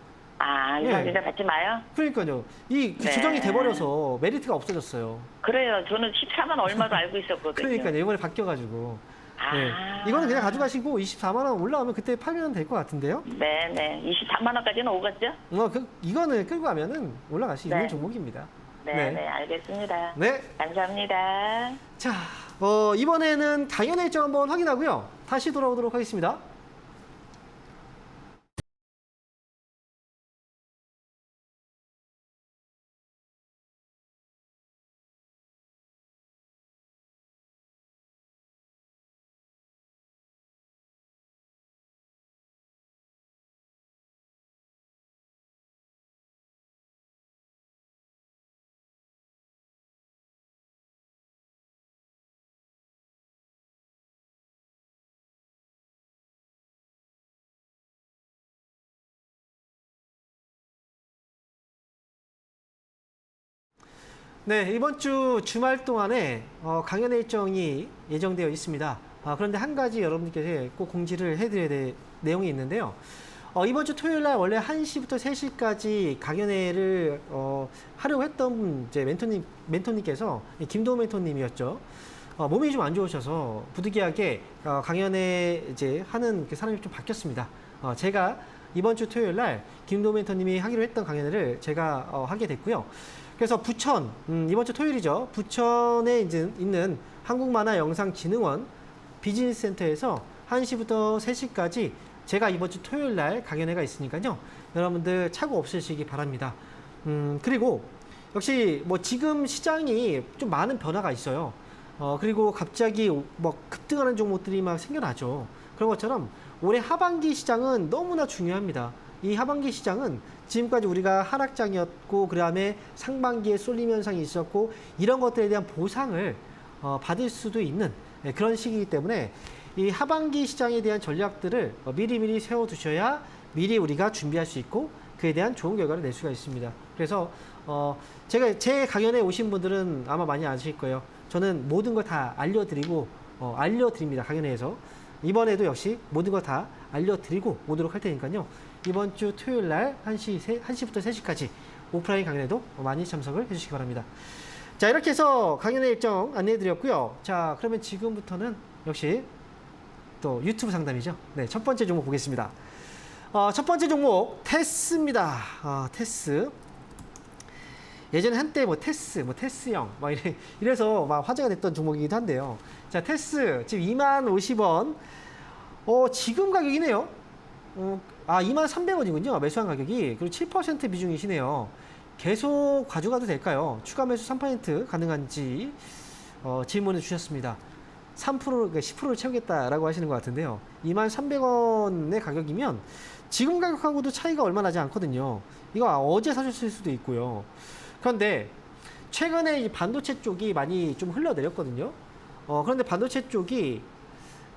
유상증자 받지 마요? 그러니까요. 이 네. 조정이 돼버려서 메리트가 없어졌어요. 그래요. 저는 14만 얼마도 알고 있었거든요. 그러니까요. 이번에 바뀌어가지고. 네. 이거는 그냥 가져가시고 24만 원 올라오면 그때 팔면 될 것 같은데요. 네. 24만 원까지는 오갔죠? 이거는 끌고 가면은 올라갈 수 있는 네. 종목입니다. 네, 알겠습니다. 네. 감사합니다. 자, 이번에는 당연의 일정 한번 확인하고요. 다시 돌아오도록 하겠습니다. 네, 이번 주 주말 동안에 강연의 일정이 예정되어 있습니다. 그런데 한 가지 여러분들께 꼭 공지를 해드려야 될 내용이 있는데요. 이번 주 토요일 날 원래 1시부터 3시까지 강연회를 하려고 했던 이제 멘토님께서 김도훈 멘토님이었죠. 몸이 좀 안 좋으셔서 부득이하게 강연회 이제 하는 그 사람이 좀 바뀌었습니다. 제가 이번 주 토요일 날 김도훈 멘토님이 하기로 했던 강연회를 제가 하게 됐고요. 그래서 부천, 이번 주 토요일이죠. 부천에 이제 있는 한국만화영상진흥원 비즈니스센터에서 1시부터 3시까지 제가 이번 주 토요일 날 강연회가 있으니까요. 여러분들 착오 없으시기 바랍니다. 그리고 역시 뭐 지금 시장이 좀 많은 변화가 있어요. 그리고 갑자기 뭐 급등하는 종목들이 막 생겨나죠. 그런 것처럼 올해 하반기 시장은 너무나 중요합니다. 이 하반기 시장은 지금까지 우리가 하락장이었고 그 다음에 상반기에 쏠림 현상이 있었고 이런 것들에 대한 보상을 받을 수도 있는 그런 시기이기 때문에 이 하반기 시장에 대한 전략들을 미리미리 세워두셔야 미리 우리가 준비할 수 있고 그에 대한 좋은 결과를 낼 수가 있습니다. 그래서 제 강연에 오신 분들은 아마 많이 아실 거예요. 저는 모든 걸 다 알려드립니다. 강연회에서. 이번에도 역시 모든 걸 다 알려드리고 오도록 할 테니까요. 이번 주 토요일 날 1시부터 3시까지 오프라인 강연에도 많이 참석을 해주시기 바랍니다. 자, 이렇게 해서 강연회 일정 안내해드렸고요. 자, 그러면 지금부터는 역시 또 유튜브 상담이죠. 네, 첫 번째 종목 보겠습니다. 첫 번째 종목 테스입니다. 테스. 예전에 한때 테스형 이래서 막 화제가 됐던 종목이기도 한데요. 자, 테스 지금 2만 50원. 지금 가격이네요. 2만 300원이군요. 매수한 가격이. 그리고 7% 비중이시네요. 계속 가져가도 될까요? 추가 매수 3% 가능한지 질문을 주셨습니다. 3%, 10%를 채우겠다라고 하시는 것 같은데요. 2만 300원의 가격이면 지금 가격하고도 차이가 얼마 나지 않거든요. 이거 어제 사셨을 수도 있고요. 그런데 최근에 이 반도체 쪽이 많이 좀 흘러내렸거든요. 그런데 반도체 쪽이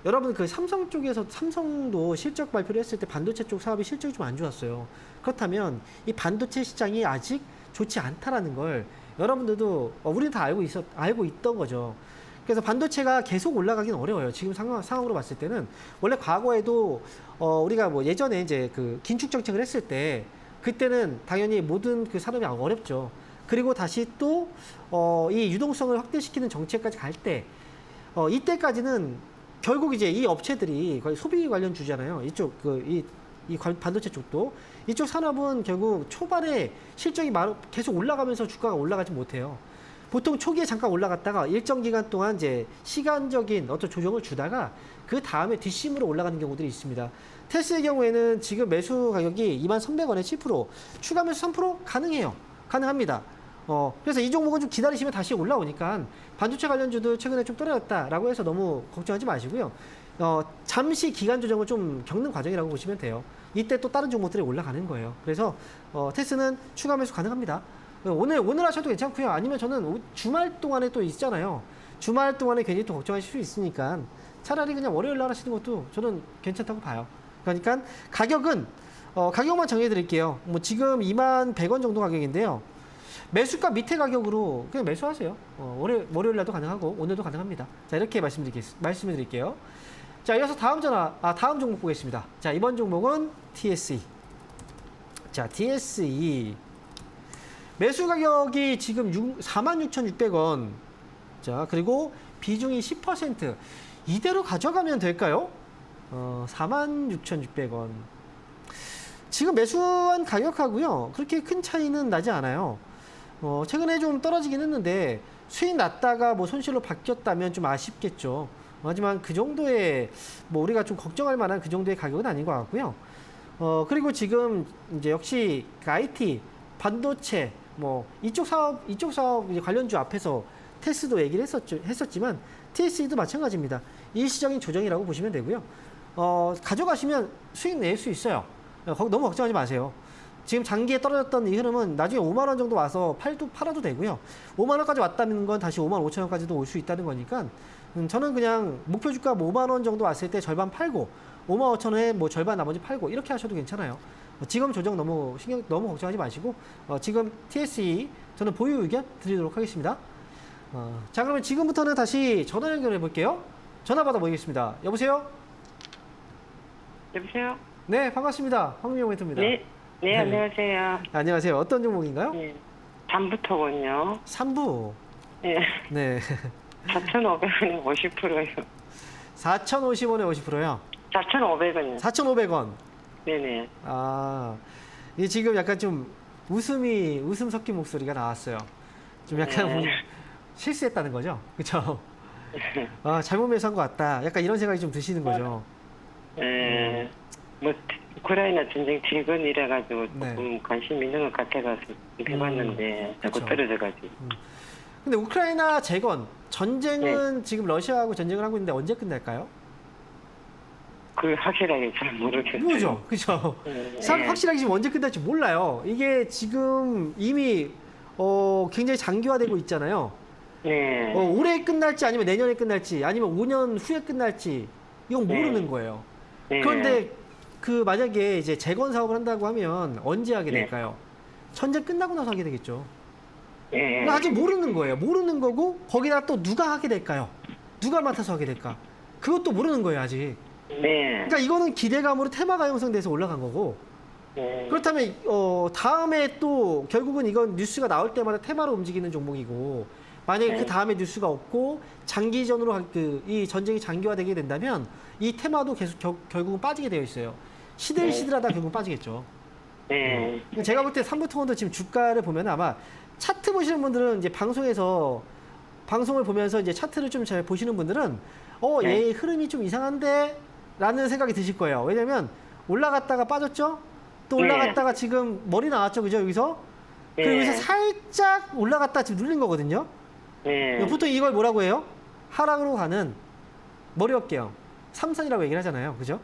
여러분 그 삼성 쪽에서 삼성도 실적 발표를 했을 때 반도체 쪽 사업이 실적이 좀 안 좋았어요. 그렇다면 이 반도체 시장이 아직 좋지 않다라는 걸 여러분들도 우리는 다 알고 있던 거죠. 그래서 반도체가 계속 올라가긴 어려워요. 지금 상황으로 봤을 때는 원래 과거에도 우리가 뭐 예전에 이제 그 긴축 정책을 했을 때 그때는 당연히 모든 그 산업이 어렵죠. 그리고 다시 또 이 유동성을 확대시키는 정책까지 갈 때 이때까지는 결국 이제 이 업체들이 거의 소비 관련 주잖아요. 이쪽 이 반도체 쪽도 이쪽 산업은 결국 초반에 실적이 계속 올라가면서 주가가 올라가지 못해요. 보통 초기에 잠깐 올라갔다가 일정 기간 동안 이제 시간적인 어떤 조정을 주다가 그 다음에 뒷심으로 올라가는 경우들이 있습니다. 테스의 경우에는 지금 매수 가격이 23,300원에 7%, 추가 매수 3% 가능합니다. 그래서 이 종목은 좀 기다리시면 다시 올라오니까 반도체 관련주도 최근에 좀 떨어졌다라고 해서 너무 걱정하지 마시고요. 잠시 기간 조정을 좀 겪는 과정이라고 보시면 돼요. 이때 또 다른 종목들이 올라가는 거예요. 그래서 테스는 추가 매수 가능합니다. 오늘 하셔도 괜찮고요. 아니면 저는 주말 동안에 또 있잖아요. 주말 동안에 괜히 또 걱정하실 수 있으니까 차라리 그냥 월요일 날 하시는 것도 저는 괜찮다고 봐요. 그러니까 가격만 정해 드릴게요. 뭐 지금 2만 100원 정도 가격인데요. 매수가 밑에 가격으로 그냥 매수하세요. 월요일 날도 가능하고 오늘도 가능합니다. 자, 이렇게 말씀을 드릴게요. 자, 이어서 다음 종목 보겠습니다. 자, 이번 종목은 TSE. 자, TSE. 매수 가격이 지금 46,600원. 자, 그리고 비중이 10%. 이대로 가져가면 될까요? 46,600원. 지금 매수한 가격하고요. 그렇게 큰 차이는 나지 않아요. 최근에 좀 떨어지긴 했는데 수익 났다가 뭐 손실로 바뀌었다면 좀 아쉽겠죠. 하지만 그 정도의 뭐 우리가 좀 걱정할 만한 그 정도의 가격은 아닌 것 같고요. 그리고 지금 이제 역시 그 IT, 반도체 뭐 이쪽 사업 관련주 앞에서 테스도 얘기를 했었지만 TSE도 마찬가지입니다. 일시적인 조정이라고 보시면 되고요. 가져가시면 수익 낼 수 있어요. 너무 걱정하지 마세요. 지금 장기에 떨어졌던 이 흐름은 나중에 5만 원 정도 와서 팔아도 되고요. 5만 원까지 왔다는 건 다시 5만 5천 원까지도 올 수 있다는 거니까 저는 그냥 목표 주가 5만 원 정도 왔을 때 절반 팔고 5만 5천 원에 뭐 절반 나머지 팔고 이렇게 하셔도 괜찮아요. 지금 조정 너무 걱정하지 마시고 지금 TSE 저는 보유 의견 드리도록 하겠습니다. 자, 그러면 지금부터는 다시 전화 연결해 볼게요. 전화 받아보겠습니다. 여보세요? 여보세요? 네, 반갑습니다. 황미영 멘토입니다. 네, 네, 안녕하세요. 안녕하세요. 어떤 종목인가요? 네, 잠부터군요. 3부. 네, 네. 4,500원에 50%요. 4,050원에 50%요. 4,500원이요. 4,500원. 네네. 아, 이게 지금 약간 좀 웃음 섞인 목소리가 나왔어요. 좀 약간 네. 실수했다는 거죠? 그쵸? 아, 잘못 매수한 것 같다. 약간 이런 생각이 좀 드시는 거죠? 네, 뭐, 우크라이나 전쟁 최근이라가지고 네. 조금 관심 있는 것 같아서 해봤는데 자꾸 그쵸. 떨어져가지고. 근데 우크라이나 재건, 전쟁은 지금 러시아하고 전쟁을 하고 있는데 언제 끝날까요? 그 확실하게 잘 모르겠어요. 모르죠? 그죠? 네. 확실하게 지금 언제 끝날지 몰라요. 이게 지금 이미 굉장히 장기화되고 있잖아요. 네. 올해 끝날지 아니면 내년에 끝날지 아니면 5년 후에 끝날지 이건 모르는 거예요. 네. 그런데 그 만약에 이제 재건 사업을 한다고 하면 언제 하게 네. 될까요? 전쟁 끝나고 나서 하게 되겠죠. 네. 그러니까 아직 모르는 거예요. 모르는 거고 거기다 또 누가 하게 될까요? 누가 맡아서 하게 될까? 그것도 모르는 거예요, 아직. 네. 그러니까 이거는 기대감으로 테마가 형성돼서 올라간 거고 네. 그렇다면 다음에 또 결국은 이건 뉴스가 나올 때마다 테마로 움직이는 종목이고 만약에 네. 그 다음에 뉴스가 없고 장기전으로 이 전쟁이 장기화되게 된다면 이 테마도 계속 결국은 빠지게 되어 있어요. 시들시들하다 결국은 빠지겠죠. 네. 제가 볼 때 삼부토건도 지금 주가를 보면 아마 차트 보시는 분들은 이제 방송을 보면서 이제 차트를 좀 잘 보시는 분들은 얘 흐름이 좀 이상한데 라는 생각이 드실 거예요. 왜냐면 올라갔다가 빠졌죠? 또 올라갔다가 지금 머리 나왔죠, 그죠? 여기서? 그리고 여기서 살짝 올라갔다 지금 눌린 거거든요. 네. 보통 이걸 뭐라고 해요? 하락으로 가는 머리 어깨형. 삼선이라고 얘기를 하잖아요. 그죠?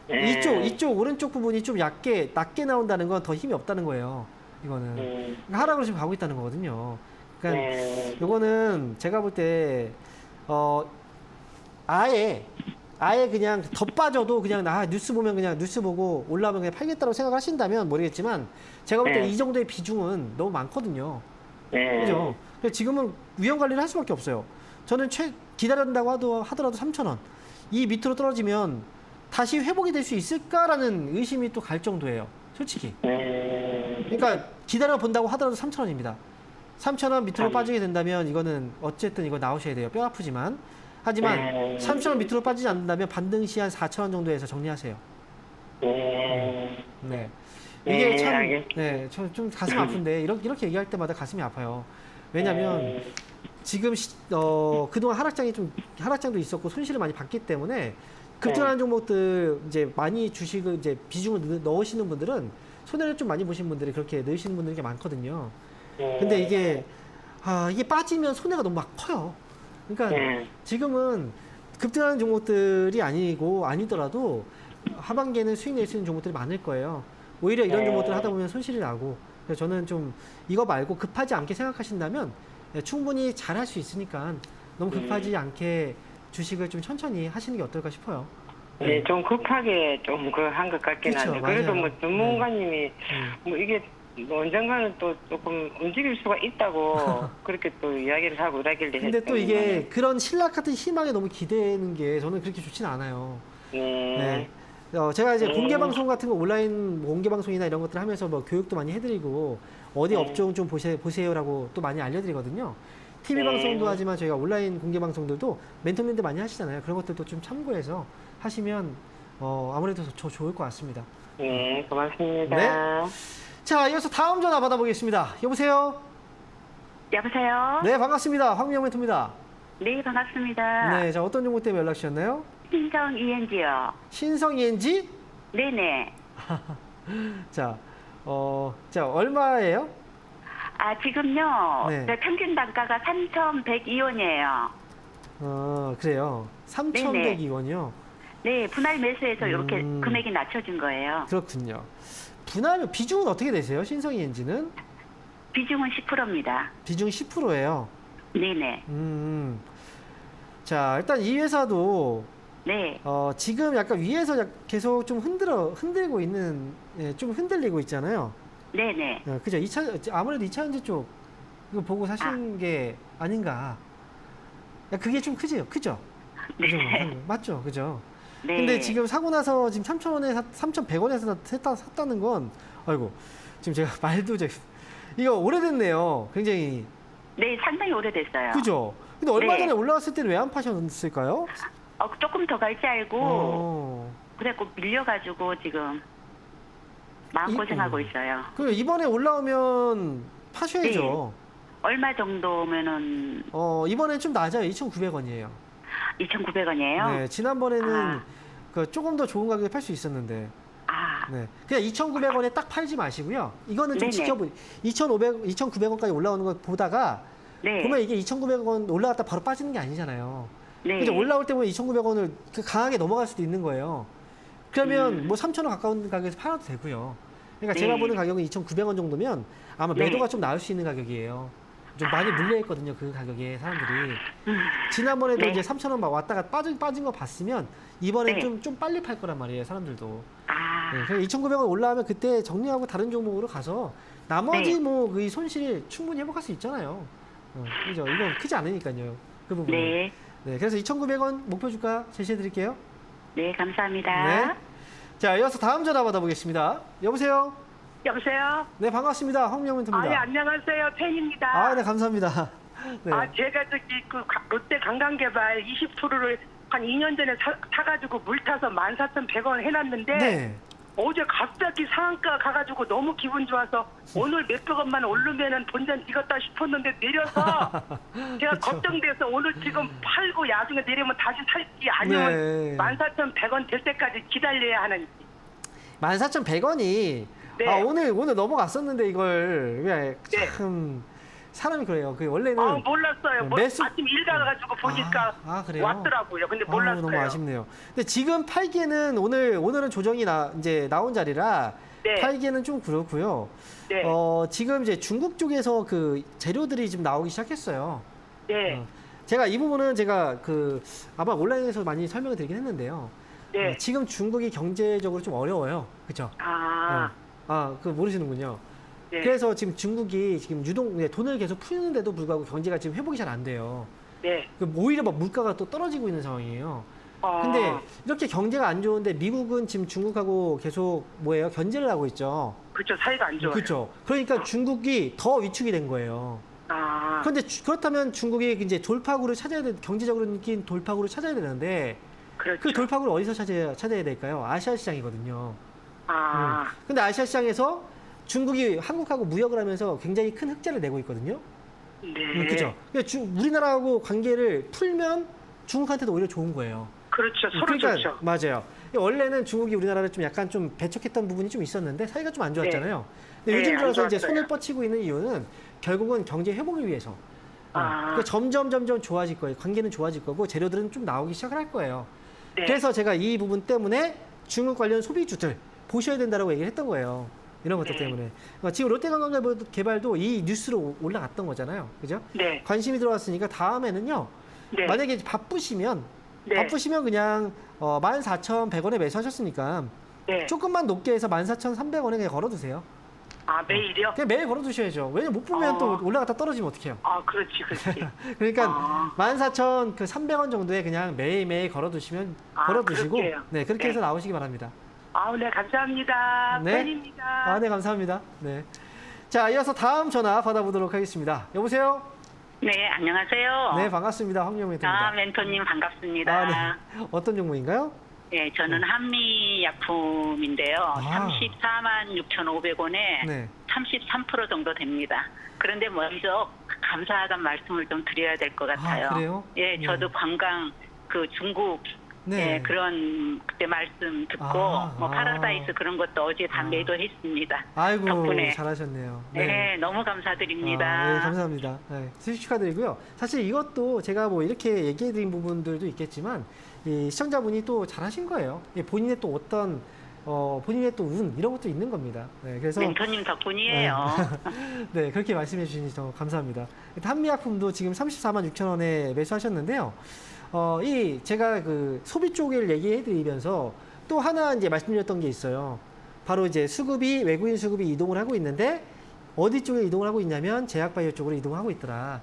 네. 이쪽 오른쪽 부분이 좀 낮게 나온다는 건 더 힘이 없다는 거예요. 이거는. 네. 하락으로 지금 가고 있다는 거거든요. 그러니까 네. 요거는 제가 볼 때, 아예 그냥 더 빠져도 그냥 뉴스 보면 그냥 뉴스 보고 올라오면 그냥 팔겠다고 생각하신다면 모르겠지만 제가 볼 때 네. 이 정도의 비중은 너무 많거든요. 네. 그죠? 그래서 지금은 위험 관리를 할 수밖에 없어요. 저는 기다린다고 하더라도 3,000원. 이 밑으로 떨어지면 다시 회복이 될 수 있을까라는 의심이 또 갈 정도예요. 솔직히. 네. 그러니까 기다려 본다고 하더라도 3,000원입니다. 3,000원 밑으로 빠지게 된다면 이거는 어쨌든 이거 나오셔야 돼요. 뼈 아프지만. 하지만 3,000원 밑으로 빠지지 않는다면 반등시 한 4,000원 정도에서 정리하세요. 네. 네. 이게 참, 알겠습니다. 네, 좀 가슴 아픈데 이렇게 얘기할 때마다 가슴이 아파요. 왜냐면 지금 그동안 하락장도 있었고 손실을 많이 봤기 때문에 급등하는 종목들 이제 많이 주식을 이제 비중을 넣으시는 분들은 손해를 좀 많이 보신 분들이 그렇게 넣으시는 분들이 많거든요. 근데 이게 빠지면 손해가 너무 막 커요. 그러니까 지금은 급등하는 종목들이 아니더라도 하반기에는 수익 낼 수 있는 종목들이 많을 거예요. 오히려 이런 종목들을 하다 보면 손실이 나고. 그래서 저는 좀 이거 말고 급하지 않게 생각하신다면 충분히 잘할 수 있으니까 너무 급하지 않게 주식을 좀 천천히 하시는 게 어떨까 싶어요. 네, 좀 급하게 좀 한 것 같긴 그쵸, 한데 그래도 맞아요. 뭐 전문가님이 뭐 이게 뭐 언젠가는 또 조금 움직일 수가 있다고 그렇게 또 이야기를 하고 이야기를 근데 또 이게 그런 신락 같은 희망에 너무 기대는 게 저는 그렇게 좋지는 않아요. 네. 제가 이제 공개 방송 같은 거 온라인 공개 방송이나 이런 것들 하면서 뭐 교육도 많이 해드리고 어디 업종 좀 보세요라고 또 많이 알려드리거든요. TV 방송도 하지만 저희가 온라인 공개 방송들도 멘토님들 많이 하시잖아요. 그런 것들도 좀 참고해서 하시면 아무래도 더 좋을 것 같습니다. 네, 고맙습니다. 네. 자, 이어서 다음 전화 받아보겠습니다. 여보세요? 여보세요? 네, 반갑습니다. 황미영 멘토입니다. 네, 반갑습니다. 네, 자, 어떤 종목 때문에 연락 주셨나요? 신성 ENG요. 신성 ENG? 네네. 자, 얼마예요? 지금요. 네. 네, 평균 단가가 3,102원이에요. 그래요. 3,102원이요. 네, 분할 매수해서 이렇게 음. 금액이 낮춰진 거예요. 그렇군요. 비중은 어떻게 되세요? 신성 ENG는? 비중은 10%입니다. 비중 10%예요. 네네. 자, 일단 이 회사도 네. 지금 약간 위에서 계속 좀 흔들고 있는, 좀 흔들리고 있잖아요. 네네. 그죠? 아무래도 2차 전지 쪽 이거 보고 사시는 게 아닌가. 야, 그게 좀 크지요? 크죠? 그 정도 하는 거. 맞죠? 그죠? 네. 근데 지금 사고 나서 지금 3,000원에 3,100원에서 샀다는 건, 아이고, 지금 제가 말도 이거 오래됐네요. 굉장히. 네, 상당히 오래됐어요. 그죠? 근데 얼마 네. 전에 올라왔을 때는 왜 안 파셨을까요? 조금 더 갈지 알고 어. 그래갖고 밀려가지고 지금 마음고생하고 있어요. 그 이번에 올라오면 파셔야죠. 얼마 정도면은 이번엔 좀 낮아요. 2,900원이에요. 2,900원이에요? 네, 지난번에는 아. 그 조금 더 좋은 가격에 팔 수 있었는데. 아, 네. 그냥 2,900원에 딱 팔지 마시고요. 이거는 좀 네네. 2,900원까지 올라오는 거 보다가 네. 보면 이게 2,900원 올라갔다 바로 빠지는 게 아니잖아요. 네. 이제 올라올 때 보면 2,900원을 강하게 넘어갈 수도 있는 거예요. 그러면 뭐 3,000원 가까운 가격에서 팔아도 되고요. 그러니까 제가 네. 보는 가격은 2,900원 정도면 아마 네. 매도가 좀 나올 수 있는 가격이에요. 좀 많이 물려있거든요, 그 가격에 사람들이. 지난번에도 네. 이제 3,000원 막 왔다가 빠진 거 봤으면 이번엔 네. 좀 빨리 팔 거란 말이에요, 사람들도. 아, 네, 그래서 2,900원 올라오면 그때 정리하고 다른 종목으로 가서 나머지 네. 뭐 그 손실 충분히 회복할 수 있잖아요. 그죠? 이건 크지 않으니까요. 그 부분. 네. 네, 그래서 2,900원 목표 주가 제시해 드릴게요. 네, 감사합니다. 네. 자, 이어서 다음 전화 받아보겠습니다. 여보세요? 여보세요? 네, 반갑습니다. 황명 멘토입니다. 예, 안녕하세요. 팬입니다. 아, 네, 감사합니다. 네. 제가 롯데 관광개발 20%를 한 2년 전에 사가지고 물 타서 14,100원 해놨는데 네. 어제 갑자기 상한가 가가지고 너무 기분 좋아서 오늘 몇백 원만 오르면은 본전 찍었다 싶었는데 내려서 제가 그쵸. 걱정돼서 오늘 지금 팔고 야중에 내리면 다시 살지 아니면 네. 14,100원 될 때까지 기다려야 하는지. 14,100원이 네. 오늘 넘어갔었는데 이걸 왜 참 사람이 그래요. 그 원래는 몰랐어요. 매수- 아침 일 가가지고 보니까 그래요? 왔더라고요. 근데 몰랐어요. 너무 아쉽네요. 근데 지금 팔기에는 오늘은 조정이 이제 나온 자리라 네. 팔기에는 좀 그렇고요. 네. 지금 이제 중국 쪽에서 그 재료들이 지금 나오기 시작했어요. 네. 제가 이 부분은 제가 아마 온라인에서 많이 설명을 드리긴 했는데요. 네. 지금 중국이 경제적으로 좀 어려워요. 그죠? 모르시는군요. 네. 그래서 지금 중국이 지금 돈을 계속 푸는데도 불구하고 경제가 지금 회복이 잘 안 돼요. 네. 오히려 막 물가가 또 떨어지고 있는 상황이에요. 근데 이렇게 경제가 안 좋은데 미국은 지금 중국하고 계속 견제를 하고 있죠. 그렇죠. 사이가 안 좋아요. 그렇죠. 그러니까 중국이 더 위축이 된 거예요. 그런데 그렇다면 중국이 이제 돌파구를 경제적으로 느낀 돌파구를 찾아야 되는데 그렇죠. 그 돌파구를 어디서 찾아야 될까요? 아시아 시장이거든요. 아, 근데 아시아 시장에서 중국이 한국하고 무역을 하면서 굉장히 큰 흑자를 내고 있거든요. 네. 그죠? 우리나라하고 관계를 풀면 중국한테도 오히려 좋은 거예요. 그렇죠. 서로 좋죠. 맞아요. 원래는 중국이 우리나라를 좀 약간 좀 배척했던 부분이 좀 있었는데 사이가 좀 안 좋았잖아요. 근데 네, 요즘 안 들어서 이제 좋았어요. 손을 뻗치고 있는 이유는 결국은 경제 회복을 위해서. 그러니까 점점 좋아질 거예요. 관계는 좋아질 거고 재료들은 좀 나오기 시작을 할 거예요. 네. 그래서 제가 이 부분 때문에 중국 관련 소비주들 보셔야 된다라고 얘기를 했던 거예요. 이런 것들 네. 때문에. 지금 롯데관광개발도 이 뉴스로 올라갔던 거잖아요. 그죠? 네. 관심이 들어왔으니까 다음에는요. 네. 만약에 바쁘시면 네. 그냥 14,100원에 매수하셨으니까 네. 조금만 높게 해서 14,300원에 그냥 걸어두세요. 매일이요? 그냥 매일 걸어두셔야죠. 왜냐면 못 보면 또 올라갔다 떨어지면 어떡해요. 그렇지. 그러니까 14,300원 정도에 그냥 매일매일 걸어두시고 그럴게요. 네, 그렇게 네. 해서 나오시기 바랍니다. 네, 감사합니다. 네. 팬입니다. 네, 감사합니다. 네. 자, 이어서 다음 전화 받아보도록 하겠습니다. 여보세요? 네, 안녕하세요. 네, 반갑습니다. 황명 멘토입니다. 멘토님 반갑습니다. 네. 어떤 종목인가요? 네, 저는 한미약품인데요. 346,500원에 네. 33% 정도 됩니다. 그런데 먼저 감사하다는 말씀을 좀 드려야 될 것 같아요. 그래요? 예, 저도 네. 관광 중국 네. 그런 그때 말씀 듣고 파라다이스 그런 것도 어제 다 매도했습니다. 아이고, 덕분에. 잘하셨네요. 네, 너무 감사드립니다. 네, 감사합니다. 네, 축하드리고요. 사실 이것도 제가 이렇게 얘기해드린 부분들도 있겠지만 이 시청자분이 또 잘하신 거예요. 본인의 또 어떤 본인의 또 운 이런 것도 있는 겁니다. 네, 그래서 멘토님 덕분이에요. 네, 그렇게 말씀해 주시니 더 감사합니다. 한미약품도 지금 346,000원에 매수하셨는데요. 제가 소비 쪽을 얘기해 드리면서 또 하나 이제 말씀드렸던 게 있어요. 바로 이제 외국인 수급이 이동을 하고 있는데 어디 쪽에 이동을 하고 있냐면 제약바이오 쪽으로 이동하고 있더라.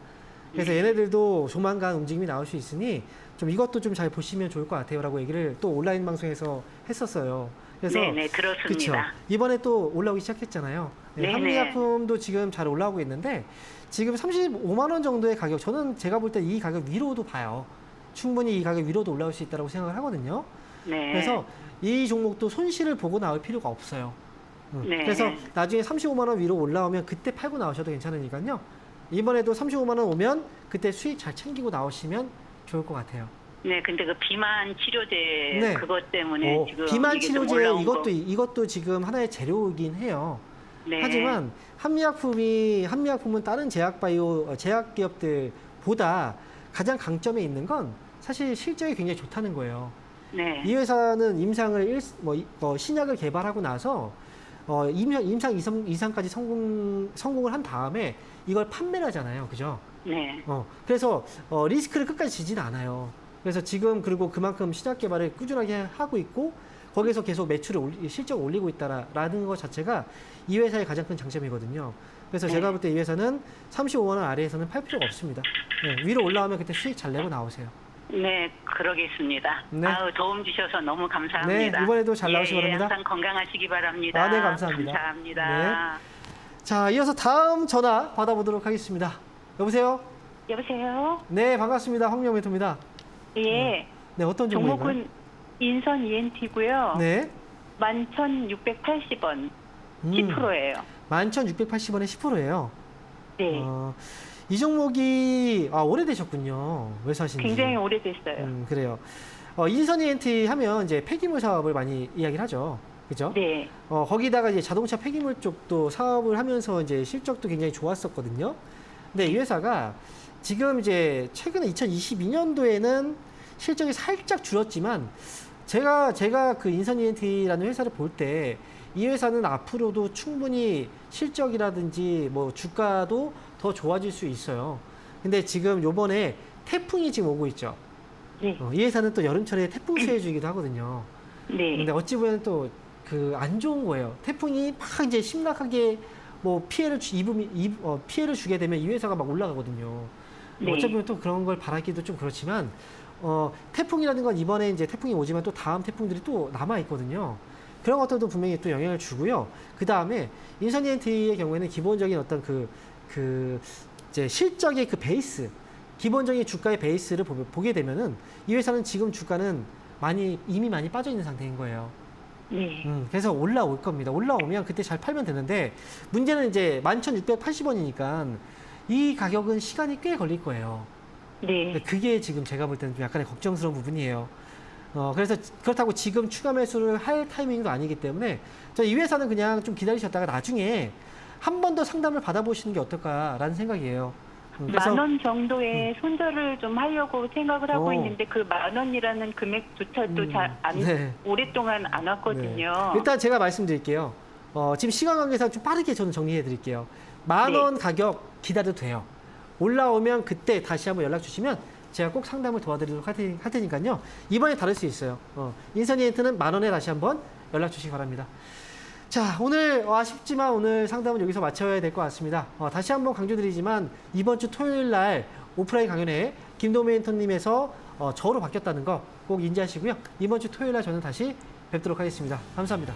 그래서 얘네들도 조만간 움직임이 나올 수 있으니 좀 이것도 좀 잘 보시면 좋을 것 같아요라고 얘기를 또 온라인 방송에서 했었어요. 그래서 네네, 그렇습니다. 그쵸. 이번에 또 올라오기 시작했잖아요. 네, 네네. 한미약품도 지금 잘 올라오고 있는데 지금 35만 원 정도의 가격, 저는 제가 볼 때 이 가격 위로도 봐요. 충분히 이 가격 위로도 올라올 수 있다고 생각을 하거든요. 네. 그래서 이 종목도 손실을 보고 나올 필요가 없어요. 네. 그래서 나중에 35만 원 위로 올라오면 그때 팔고 나오셔도 괜찮으니까요. 이번에도 35만 원 오면 그때 수익 잘 챙기고 나오시면 좋을 것 같아요. 네, 근데 그 비만 치료제 네. 그것 때문에 지금 비만 이게 좀 치료제 올라온 거. 이것도 지금 하나의 재료이긴 해요. 네. 하지만 한미약품은 다른 제약 기업들보다 가장 강점에 있는 건 사실 실적이 굉장히 좋다는 거예요. 네. 이 회사는 신약을 개발하고 나서 임상 2상까지 성공을 한 다음에 이걸 판매를 하잖아요. 그죠? 네. 그래서 리스크를 끝까지 지지는 않아요. 그래서 지금 그리고 그만큼 신약 개발을 꾸준하게 하고 있고 거기서 계속 실적을 올리고 있다라는 것 자체가 이 회사의 가장 큰 장점이거든요. 그래서 네. 제가 볼 때 이 회사는 35만 원 아래에서는 팔 필요가 없습니다. 네, 위로 올라오면 그때 수익 잘 내고 나오세요. 네, 그러겠습니다. 네. 아우, 도움 주셔서 너무 감사합니다. 네, 이번에도 잘 나오시기 예, 바랍니다. 항상 건강하시기 바랍니다. 네, 감사합니다. 감사합니다. 자, 이어서 다음 전화 받아보도록 하겠습니다. 여보세요? 여보세요? 네, 반갑습니다. 황명메토입니다. 예. 네, 어떤 종목인가요? 종목은 인선 ENT고요. 네. 11,680원. 10%예요. 11,680원에 10%예요. 네. 이 종목이 오래되셨군요. 왜 사신지. 굉장히 오래됐어요. 그래요. 인선 ENT 하면 이제 폐기물 사업을 많이 이야기를 하죠. 그죠? 네. 거기다가 이제 자동차 폐기물 쪽도 사업을 하면서 이제 실적도 굉장히 좋았었거든요. 근데 이 회사가 지금 이제 최근에 2022년도에는 실적이 살짝 줄었지만 제가 그 인선 ENT라는 회사를 볼 때 이 회사는 앞으로도 충분히 실적이라든지 뭐 주가도 더 좋아질 수 있어요. 근데 지금 요번에 태풍이 지금 오고 있죠. 네. 이 회사는 또 여름철에 태풍 수혜주이기도 하거든요. 네. 근데 어찌 보면 또 그 안 좋은 거예요. 태풍이 막 이제 심각하게 뭐 피해를 주게 되면 이 회사가 막 올라가거든요. 네. 어찌 보면 또 그런 걸 바라기도 좀 그렇지만 태풍이라는 건 이번에 이제 태풍이 오지만 또 다음 태풍들이 또 남아 있거든요. 그런 것들도 분명히 또 영향을 주고요. 그 다음에 인선 ENT의 경우에는 기본적인 어떤 이제 실적의 그 베이스, 기본적인 주가의 베이스를 보게 되면은 이 회사는 지금 주가는 이미 많이 빠져 있는 상태인 거예요. 네. 그래서 올라올 겁니다. 올라오면 그때 잘 팔면 되는데 문제는 이제 11,680원이니까 이 가격은 시간이 꽤 걸릴 거예요. 네. 그게 지금 제가 볼 때는 좀 약간의 걱정스러운 부분이에요. 그래서 그렇다고 지금 추가 매수를 할 타이밍도 아니기 때문에 이 회사는 그냥 좀 기다리셨다가 나중에 한 번 더 상담을 받아보시는 게 어떨까라는 생각이에요. 그래서 10,000원 정도의 손절을 좀 하려고 생각을 하고 어. 있는데 그 10,000원이라는 금액조차도 네. 오랫동안 안 왔거든요. 네. 일단 제가 말씀드릴게요. 지금 시간 관계상 좀 빠르게 저는 정리해 드릴게요. 10,000원 가격 기다려도 돼요. 올라오면 그때 다시 한번 연락 주시면 제가 꼭 상담을 도와드리도록 할 테니까요. 이번에 다를 수 있어요. 인선 ENT는 10,000원에 다시 한번 연락 주시기 바랍니다. 자, 오늘 아쉽지만 오늘 상담은 여기서 마쳐야 될 것 같습니다. 다시 한번 강조드리지만 이번 주 토요일 날 오프라인 강연에 김도미 멘토님에서 저로 바뀌었다는 거 꼭 인지하시고요. 이번 주 토요일 날 저는 다시 뵙도록 하겠습니다. 감사합니다.